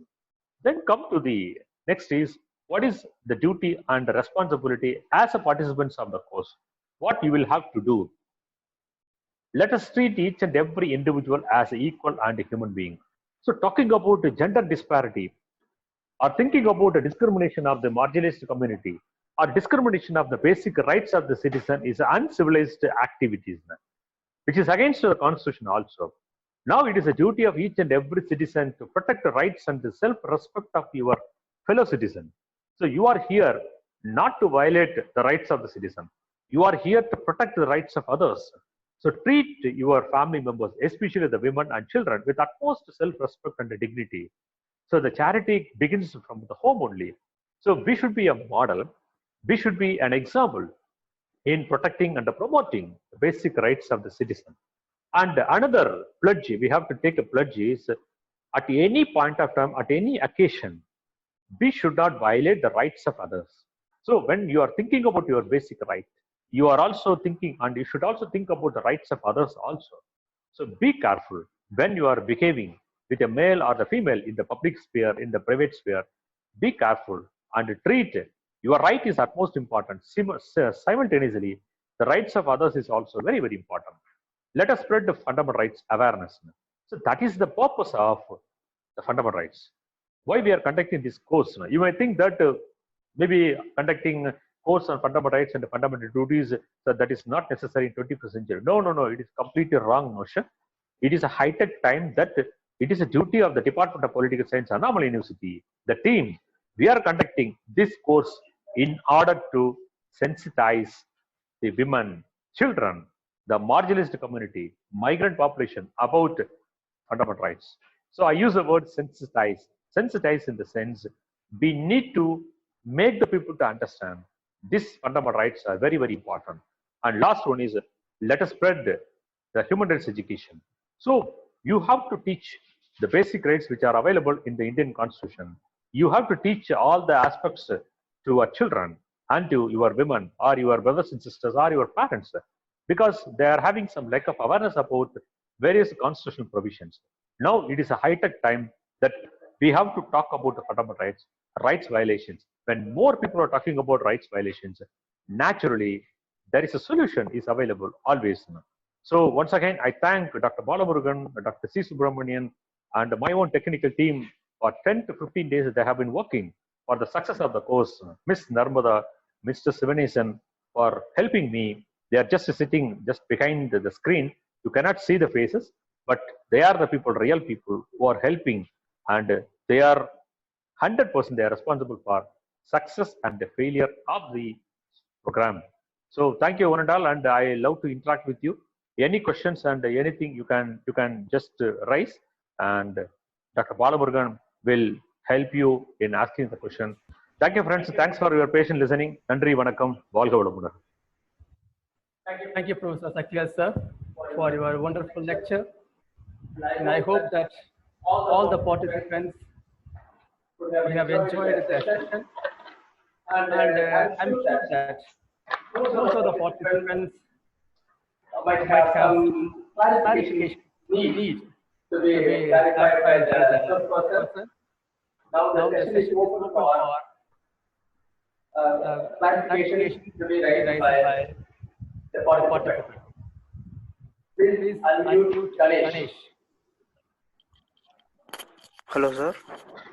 [SPEAKER 2] Then come to the next is, what is the duty and the responsibility as a participants of the course? What you will have to do? Let us treat each and every individual as an equal and a human being. So talking about the gender disparity or thinking about the discrimination of the marginalized community or discrimination of the basic rights of the citizen is uncivilized activities, which is against the constitution also. Now it is a duty of each and every citizen to protect the rights and the self-respect of your fellow citizen. So you are here not to violate the rights of the citizen. You are here to protect the rights of others. So treat your family members, especially the women and children, with utmost self-respect and dignity. So the charity begins from the home only. So we should be a model. We should be an example in protecting and promoting the basic rights of the citizen. And another pledge, we have to take a pledge is, at any point of time, at any occasion, we should not violate the rights of others. So when you are thinking about your basic right, you are also thinking, and you should also think about the rights of others also. So be careful when you are behaving with a male or the female in the public sphere, in the private sphere. Be careful and treat your right is utmost important. Simultaneously, the rights of others is also very, very important. Let us spread the fundamental rights awareness. So that is the purpose of the fundamental rights. Why we are conducting this course? You may think that maybe conducting course on fundamental rights and fundamental duties, that is not necessary in 21st century. No, it is completely wrong notion. It is a high-tech time that it is a duty of the Department of Political Science, Annamalai University, the team. We are conducting this course in order to sensitize the women, children, the marginalized community, migrant population about fundamental rights. So I use the word sensitize. Sensitize in the sense we need to make the people to understand these fundamental rights are very, very important. And last one is, let us spread the human rights education. So you have to teach the basic rights which are available in the Indian Constitution. You have to teach all the aspects to our children and to your women or your brothers and sisters or your parents, because they are having some lack of awareness about various constitutional provisions. Now it is a high-tech time that we have to talk about the fundamental rights violations. When more people are talking about rights violations, naturally there is a solution is available always. So once again, I thank Dr. Balamurugan, Dr. C. Subramanian, and my own technical team for 10 to 15 days they have been working for the success of the course. Ms. Narmada, Mr. Sivanesan for helping me. They are just sitting just behind the screen. You cannot see the faces, but they are the people, real people who are helping, and they are 100% they are responsible for success and the failure of the program. So thank you one and all, and I love to interact with you. Any questions and anything you can just raise, and Dr. Balamurugan will help you in asking the question. Thank you, friends. Thanks for your patient listening. Nandri Vanakkam. Valga Valamurugan.
[SPEAKER 1] Thank you, Professor Sakhya sir, for your wonderful lecture. And I hope that all the participants will have enjoyed the session. And I'm sure that most of the participants might have clarification need to be clarified as a person. Now the session is open for clarification to be raised by the participant. Please unmute Ganesh.
[SPEAKER 3] Hello, sir.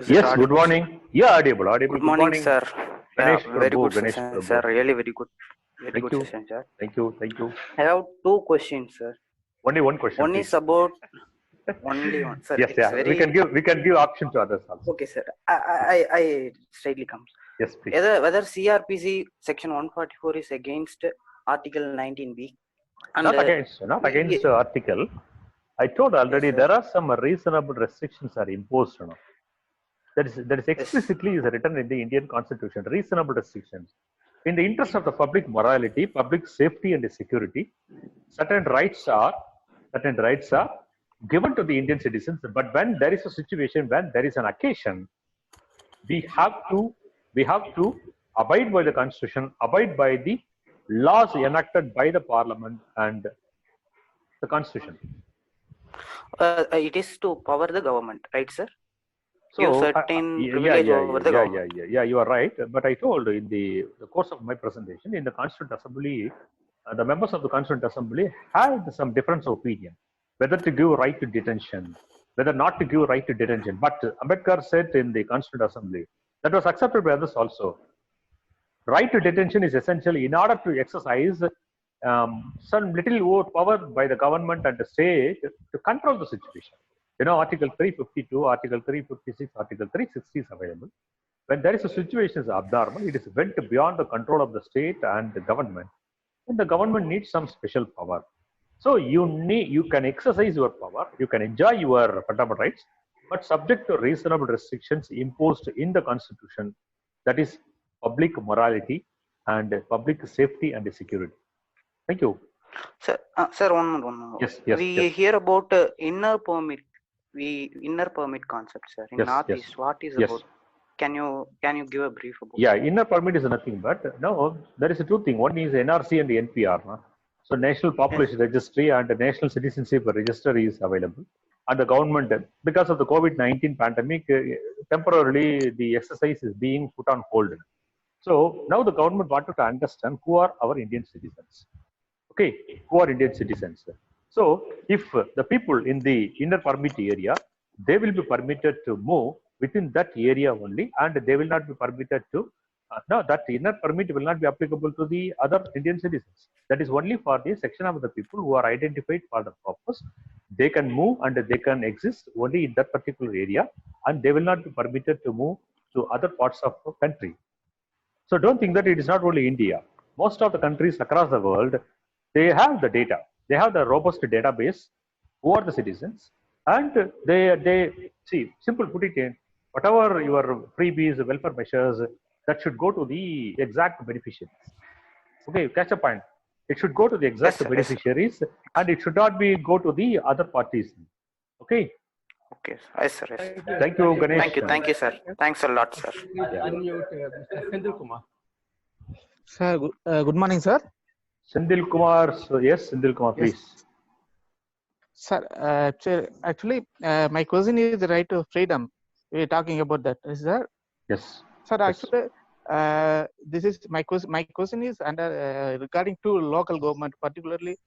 [SPEAKER 2] Yes, good morning. Yeah, audible.
[SPEAKER 3] Good morning, sir.
[SPEAKER 2] Ganesh
[SPEAKER 3] Yeah, very
[SPEAKER 2] Prabhu,
[SPEAKER 3] good
[SPEAKER 2] Ganesh
[SPEAKER 3] session,
[SPEAKER 2] Prabhu.
[SPEAKER 3] sir. Really very good. Very
[SPEAKER 2] Thank
[SPEAKER 3] good
[SPEAKER 2] you.
[SPEAKER 3] session, sir.
[SPEAKER 2] Thank you.
[SPEAKER 3] I have two questions, sir.
[SPEAKER 2] Only one question.
[SPEAKER 3] One
[SPEAKER 2] please.
[SPEAKER 3] is about only one, sir.
[SPEAKER 2] Yes,
[SPEAKER 3] It's
[SPEAKER 2] yeah.
[SPEAKER 3] very...
[SPEAKER 2] We can give option to others also.
[SPEAKER 3] Okay, sir. I straightly comes.
[SPEAKER 2] Yes, please.
[SPEAKER 3] Whether CRPC section 144 is against Article 19B. And
[SPEAKER 2] Not against the article. I told already,
[SPEAKER 3] yes,
[SPEAKER 2] there are some reasonable restrictions are imposed. That is explicitly is written in the Indian Constitution. Reasonable restrictions. in the interest of the public morality, public safety and security, certain rights are given to the Indian citizens. But when there is a situation, when there is an occasion, we have to abide by the constitution, abide by the laws enacted by the parliament and the constitution.
[SPEAKER 3] It is to power the government, right, sir?
[SPEAKER 2] So
[SPEAKER 3] certain privilege over the government.
[SPEAKER 2] You are right. But I told in the course of my presentation, in the Constituent Assembly, the members of the Constituent Assembly had some difference of opinion, whether to give right to detention, whether not to give right to detention. But Ambedkar said in the Constituent Assembly, that was accepted by others also. Right to detention is essential in order to exercise some little more power by the government and the state to control the situation. You know, Article 352, Article 356, Article 360 is available. When there is a situation is abnormal, it is went beyond the control of the state and the government. And the government needs some special power. So you can exercise your power, you can enjoy your fundamental rights, but subject to reasonable restrictions imposed in the constitution, that is public morality and public safety and security. Thank you.
[SPEAKER 3] Sir, one more.
[SPEAKER 2] Yes.
[SPEAKER 3] We hear about inner permit concept, sir. In Northeast, what is about? Can you give a brief about?
[SPEAKER 2] Yeah, inner permit is nothing but no. There is two things. One is NRC and NPR. No? So National Population Registry and the National Citizenship Register is available. And the government, because of the COVID-19 pandemic, temporarily the exercise is being put on hold. So now the government wanted to understand who are our Indian citizens. Okay, who are Indian citizens. So if the people in the inner permit area, they will be permitted to move within that area only, and they will not be permitted to, that inner permit will not be applicable to the other Indian citizens. That is only for the section of the people who are identified for the purpose. They can move and they can exist only in that particular area, and they will not be permitted to move to other parts of the country. So don't think that it is not only India. Most of the countries across the world, they have the data. They have the robust database. Who are the citizens? And they see, simple put it in, whatever your freebies, welfare measures, that should go to the exact beneficiaries. Okay, catch a point. It should go to the exact beneficiaries, and it should not be go to the other parties. Okay.
[SPEAKER 3] Okay, yes, sir. Yes.
[SPEAKER 2] Thank you, Ganesh.
[SPEAKER 3] Thank you, sir. Thanks a lot, sir.
[SPEAKER 1] Unmute Mr. Sendil Kumar.
[SPEAKER 4] Sir, good morning, sir.
[SPEAKER 2] Sendil Kumar, so yes, Sendil Kumar, please.
[SPEAKER 4] Yes. Sir, actually, my question is the right to freedom. We are talking about that, is that?
[SPEAKER 2] Yes.
[SPEAKER 4] Sir, actually, this is my question. My question is under regarding to local government, particularly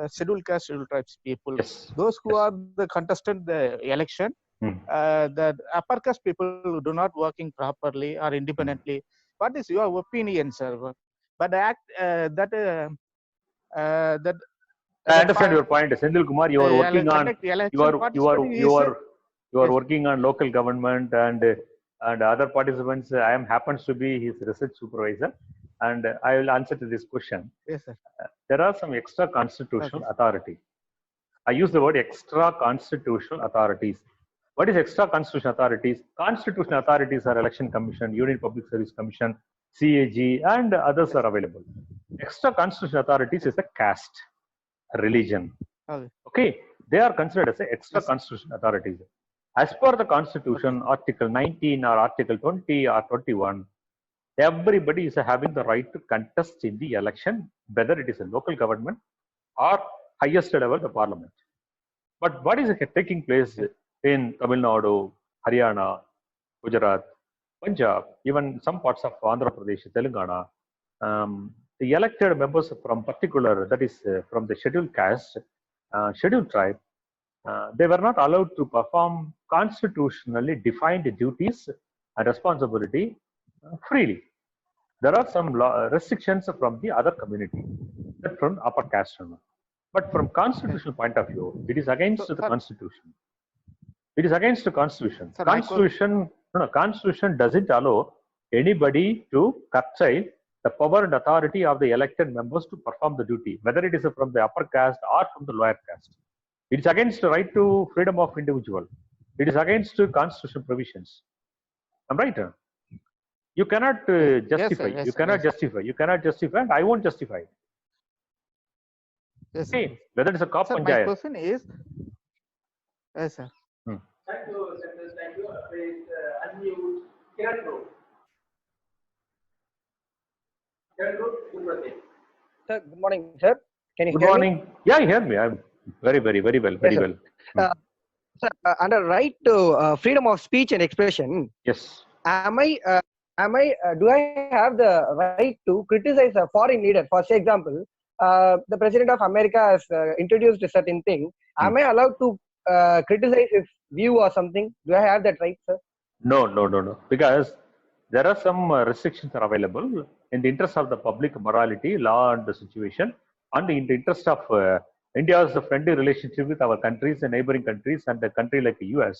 [SPEAKER 4] scheduled caste, scheduled tribes people.
[SPEAKER 2] Yes.
[SPEAKER 4] Those who are the contestant the election, the upper caste people do not working properly or independently. What is your opinion, sir? But the act that.
[SPEAKER 2] I understand your point, Sendil Kumar. You are working on you are working on local government and other participants. I am happens to be his research supervisor, and I will answer to this question.
[SPEAKER 4] Yes, sir.
[SPEAKER 2] There are some extra constitutional authority. I use the word extra constitutional authorities. What is extra constitutional authorities? Constitutional authorities are Election Commission, Union Public Service Commission, CAG, and others are available. Extra constitutional authorities is a caste, a religion. Okay, they are considered as extra constitutional authorities. As per the Constitution, Article 19 or Article 20 or 21, everybody is having the right to contest in the election, whether it is a local government or highest level, the parliament. But what is taking place in Tamil Nadu, Haryana, Gujarat, Punjab, even some parts of Andhra Pradesh, Telangana, the elected members from particular, that is from the scheduled caste, scheduled tribe, they were not allowed to perform constitutionally defined duties and responsibility freely. There are some restrictions from the other community, that from upper caste. But from constitutional point of view, it is against the Constitution. It is against the Constitution. Constitution doesn't allow anybody to curtail the power and authority of the elected members to perform the duty, whether it is from the upper caste or from the lower caste. It is against the right to freedom of individual. It is against constitutional provisions. I'm right. You cannot justify.
[SPEAKER 4] Yes,
[SPEAKER 2] you
[SPEAKER 4] sir,
[SPEAKER 2] cannot
[SPEAKER 4] yes.
[SPEAKER 2] justify. You cannot justify, and I won't justify it.
[SPEAKER 4] Yes, sir.
[SPEAKER 2] See, whether it's a cop
[SPEAKER 4] Sir, my
[SPEAKER 2] panchayat.
[SPEAKER 4] question is, yes, sir.
[SPEAKER 1] Thank you, Senthil. Thank you. Please unmute Kiran Road. Kiran Road, Supratim.
[SPEAKER 5] Sir, good morning, sir. Can you
[SPEAKER 2] Good
[SPEAKER 5] hear
[SPEAKER 2] morning.
[SPEAKER 5] me?
[SPEAKER 2] Yeah, you hear me. I'm very well. Very
[SPEAKER 5] Yes, sir.
[SPEAKER 2] well.
[SPEAKER 5] Sir, under right to freedom of speech and expression,
[SPEAKER 2] Yes.
[SPEAKER 5] do I have the right to criticize a foreign leader? For example, the president of America has introduced a certain thing. Am I allowed to criticize his view or something? Do I have that right, sir?
[SPEAKER 2] No. Because there are some restrictions are available in the interest of the public morality, law, and the situation, and in the interest of India's friendly relationship with our countries and neighboring countries and a country like the US.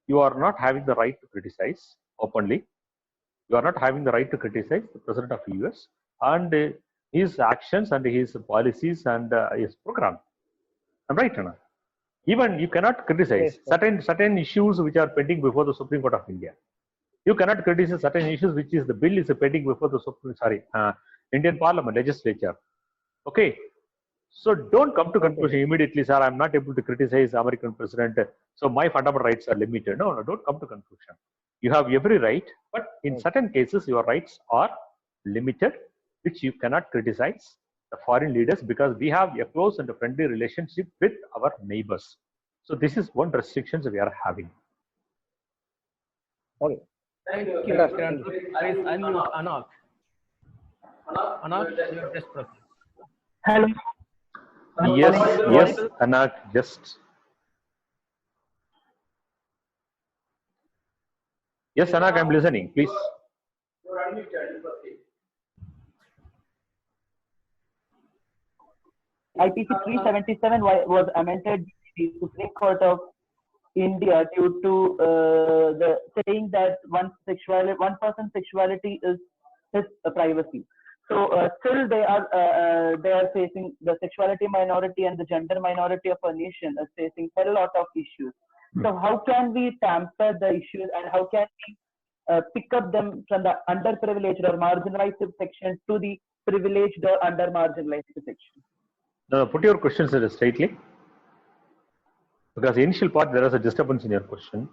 [SPEAKER 2] You are not having the right to criticize openly. You are not having the right to criticize the president of the US and his actions and his policies and his program. I'm right, Anna? Even you cannot criticize certain issues which are pending before the Supreme Court of India. You cannot criticize certain issues which is the bill is pending before the Indian Parliament legislature. Okay, so don't come to conclusion immediately, sir. I'm not able to criticize American president, so my fundamental rights are limited. No, don't come to conclusion. You have every right, but in certain cases your rights are limited, which you cannot criticize the foreign leaders because we have a close and a friendly relationship with our neighbors. So this is one restrictions we are having.
[SPEAKER 5] Okay.
[SPEAKER 1] Thank you, Kiran. Please unmute Anak. Anak, you just proceed.
[SPEAKER 6] Hello.
[SPEAKER 2] Yes, Anak, just. Yes, Anak, I'm listening. Please.
[SPEAKER 1] You're unmuted. Proceed.
[SPEAKER 6] IPC 377 was amended the Supreme Court of India due to the saying that one person's sexuality is his privacy. So still they are facing the sexuality minority and the gender minority of our nation is facing a lot of issues. So how can we tamper the issues and how can we pick up them from the underprivileged or marginalized section to the privileged or under marginalized section?
[SPEAKER 2] No, put your questions straightly. Because the initial part there is a disturbance in your question.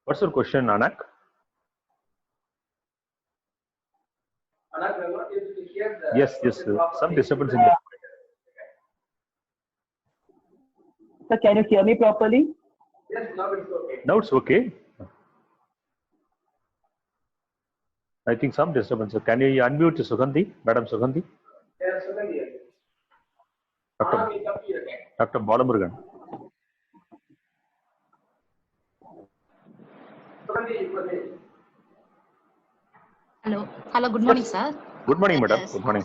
[SPEAKER 2] What's your question, Anak?
[SPEAKER 1] Anak, we're not able to hear the
[SPEAKER 2] Yes, some disturbance in your question.
[SPEAKER 6] So can you hear me properly?
[SPEAKER 1] Yes, now it's okay.
[SPEAKER 2] Now it's okay. I think some disturbance. So can you unmute Sugandhi, Madam Sugandhi?
[SPEAKER 1] Yes, Sugandhi.
[SPEAKER 2] Dr. Balamurugan.
[SPEAKER 7] Hello, good morning, sir.
[SPEAKER 2] Good morning, madam. Good morning.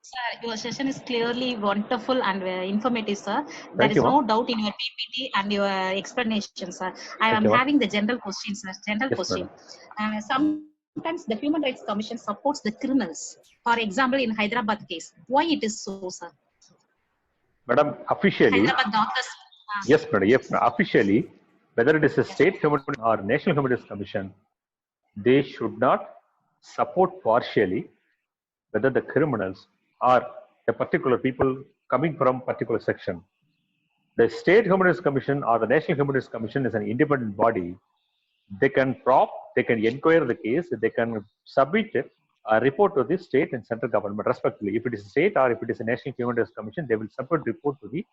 [SPEAKER 7] Sir, your session is clearly wonderful and informative, sir. There
[SPEAKER 2] Thank
[SPEAKER 7] is
[SPEAKER 2] you,
[SPEAKER 7] no doubt in your PPT and your explanation, sir. I am having the general question, sir. Question. Sometimes the Human Rights Commission supports the criminals. For example, in Hyderabad case, why it is so, sir?
[SPEAKER 2] Madam, officially, yes, madam. Yes, officially, whether it is a state human or national human rights commission, they should not support partially whether the criminals are a particular people coming from particular section. The state human rights commission or the national human rights commission is an independent body. They can inquire the case, they can submit a report to the state and central government respectively. If it is a state or if it is a national human rights commission, they will submit report to the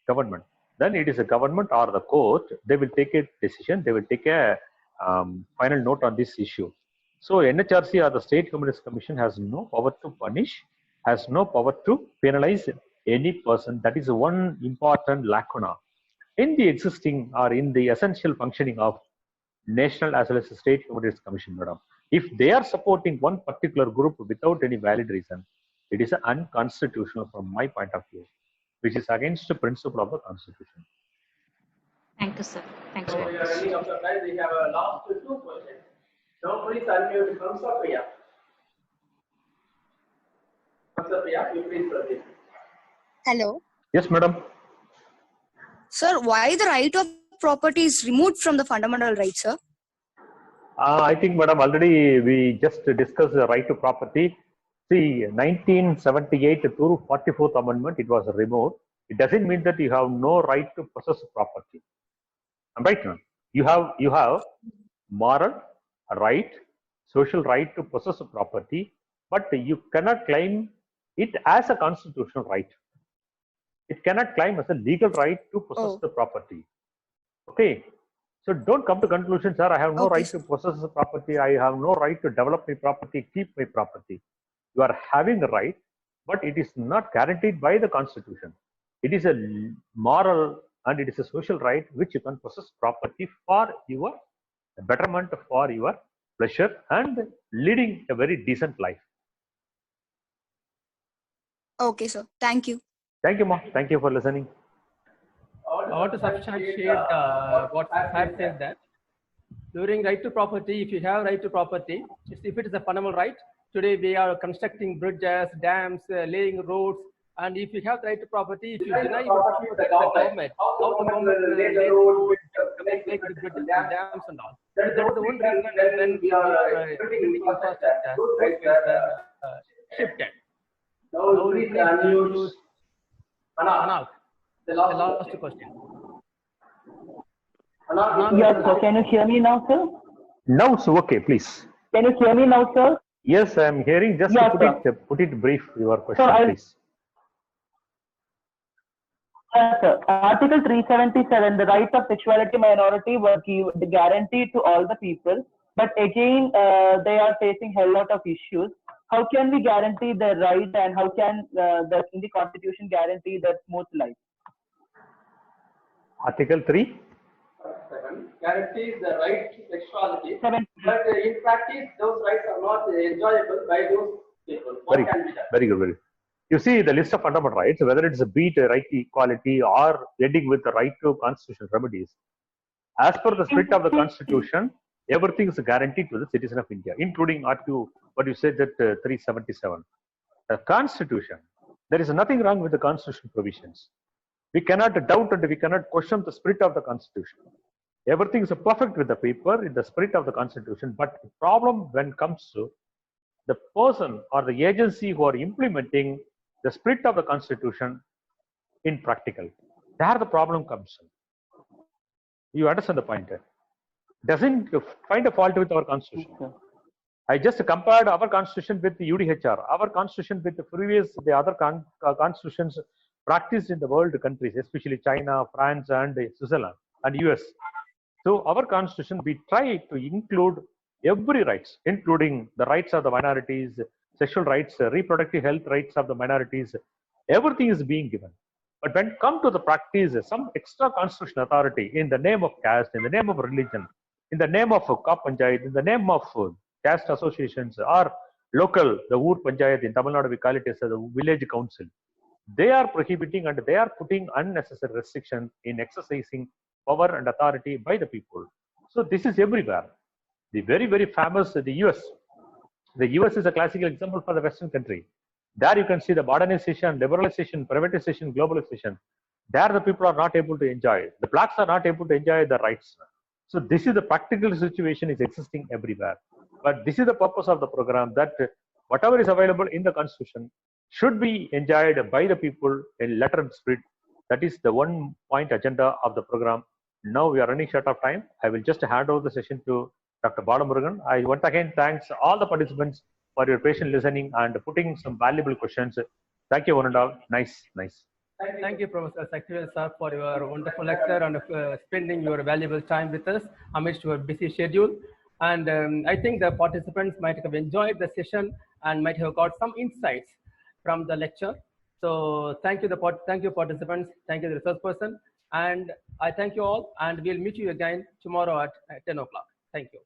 [SPEAKER 2] government. Then it is a government or the court, they will take a decision, they will take a final note on this issue. So NHRC or the State Human Rights Commission has no power to punish, has no power to penalize any person. That is one important lacuna in the existing or in the essential functioning of national as well as the State Human Rights Commission, madam. If they are supporting one particular group without any valid reason, it is unconstitutional from my point of view, which is against the principle of the Constitution.
[SPEAKER 7] Thank you, sir. Thanks
[SPEAKER 1] so
[SPEAKER 7] very
[SPEAKER 1] much. We are running out of time. We have a last two questions. Now, please unmute Kamsapriya. Kamsapriya, you please proceed.
[SPEAKER 8] Hello.
[SPEAKER 2] Yes, madam.
[SPEAKER 8] Sir, why the right of property is removed from the fundamental rights, sir?
[SPEAKER 2] I think, madam, already we just discussed the right to property. See, 1978 through 44th Amendment, it was removed. It doesn't mean that you have no right to possess property. I'm right now. You have moral right, social right to possess property, but you cannot claim it as a constitutional right. It cannot claim as a legal right to possess the property. Okay. So don't come to conclusion, sir, I have no right to possess the property. I have no right to develop my property, keep my property. You are having the right, but it is not guaranteed by the constitution. It is a moral and it is a social right which you can possess property for your betterment, for your pleasure and leading a very decent life.
[SPEAKER 8] Okay, sir. Thank you.
[SPEAKER 2] Thank you, ma. Thank you for listening.
[SPEAKER 1] I want to substantiate what Sahib says that during right to property, if you have right to property, if it is a fundamental right, today we are constructing bridges, dams, laying roads, and if you have the right to property, if you deny your property to the government, how the government will lay the roads, make the bridges and dams and all. So that is the one reason when we are building infrastructure, those were shifted. Now we can use Anal. The last question.
[SPEAKER 6] Yes, sir. Can you hear me now, sir?
[SPEAKER 2] Now it's okay, please.
[SPEAKER 6] Can you hear me now, sir?
[SPEAKER 2] Yes, I am hearing. Just
[SPEAKER 6] Yes,
[SPEAKER 2] put it brief, your question,
[SPEAKER 6] So
[SPEAKER 2] please.
[SPEAKER 6] Yes, sir. Article 377, the right of sexuality minority was guaranteed to all the people, but again, they are facing a lot of issues. How can we guarantee the right, and how can in the constitution guarantee the smooth life?
[SPEAKER 2] Article 3.
[SPEAKER 1] 7 guarantees the right to sexuality,
[SPEAKER 6] 7.
[SPEAKER 1] but in practice, those rights are not enjoyable by those people. What can be done?
[SPEAKER 2] Very good, very good. You see the list of fundamental rights, whether it's a beat right to equality or ending with the right to constitutional remedies. As per the spirit of the constitution, everything is guaranteed to the citizen of India, including Article, what you said, that 377. The constitution, there is nothing wrong with the constitutional provisions. We cannot doubt and we cannot question the spirit of the constitution. Everything is perfect with the paper in the spirit of the constitution, but the problem when it comes to the person or the agency who are implementing the spirit of the constitution in practical, there the problem comes in. You understand the point? Doesn't find a fault with our constitution. I just compared our constitution with the UDHR, our constitution with the other constitutions practiced in the world countries, especially China, France, and Switzerland, and US. So our constitution, we try to include every rights, including the rights of the minorities, sexual rights, reproductive health rights of the minorities. Everything is being given. But when it comes to the practice, some extra constitutional authority in the name of caste, in the name of religion, in the name of Kap Panchayat, in the name of caste associations or local, the Ur Panchayat in Tamil Nadu, we call it as the village council. They are prohibiting and they are putting unnecessary restrictions in exercising power and authority by the people. So this is everywhere. The very, very famous, the US. The US is a classical example for the Western country. There you can see the modernization, liberalization, privatization, globalization. There the people are not able to enjoy it. The blacks are not able to enjoy the rights. So this is the practical situation is existing everywhere. But this is the purpose of the program, that whatever is available in the constitution should be enjoyed by the people in letter and spirit. That is the one point agenda of the program. Now we are running short of time. I will just hand over the session to Dr. Balamurugan. I once again thanks all the participants for your patient listening and putting some valuable questions. Thank you, one and all. Nice.
[SPEAKER 1] Thank you, Professor Sakthivel sir, for your wonderful lecture and spending your valuable time with us amidst your busy schedule. And I think the participants might have enjoyed the session and might have got some insights from the lecture. So thank you, participants. Thank you, the research person. And I thank you all, and we'll meet you again tomorrow at 10 o'clock. Thank you.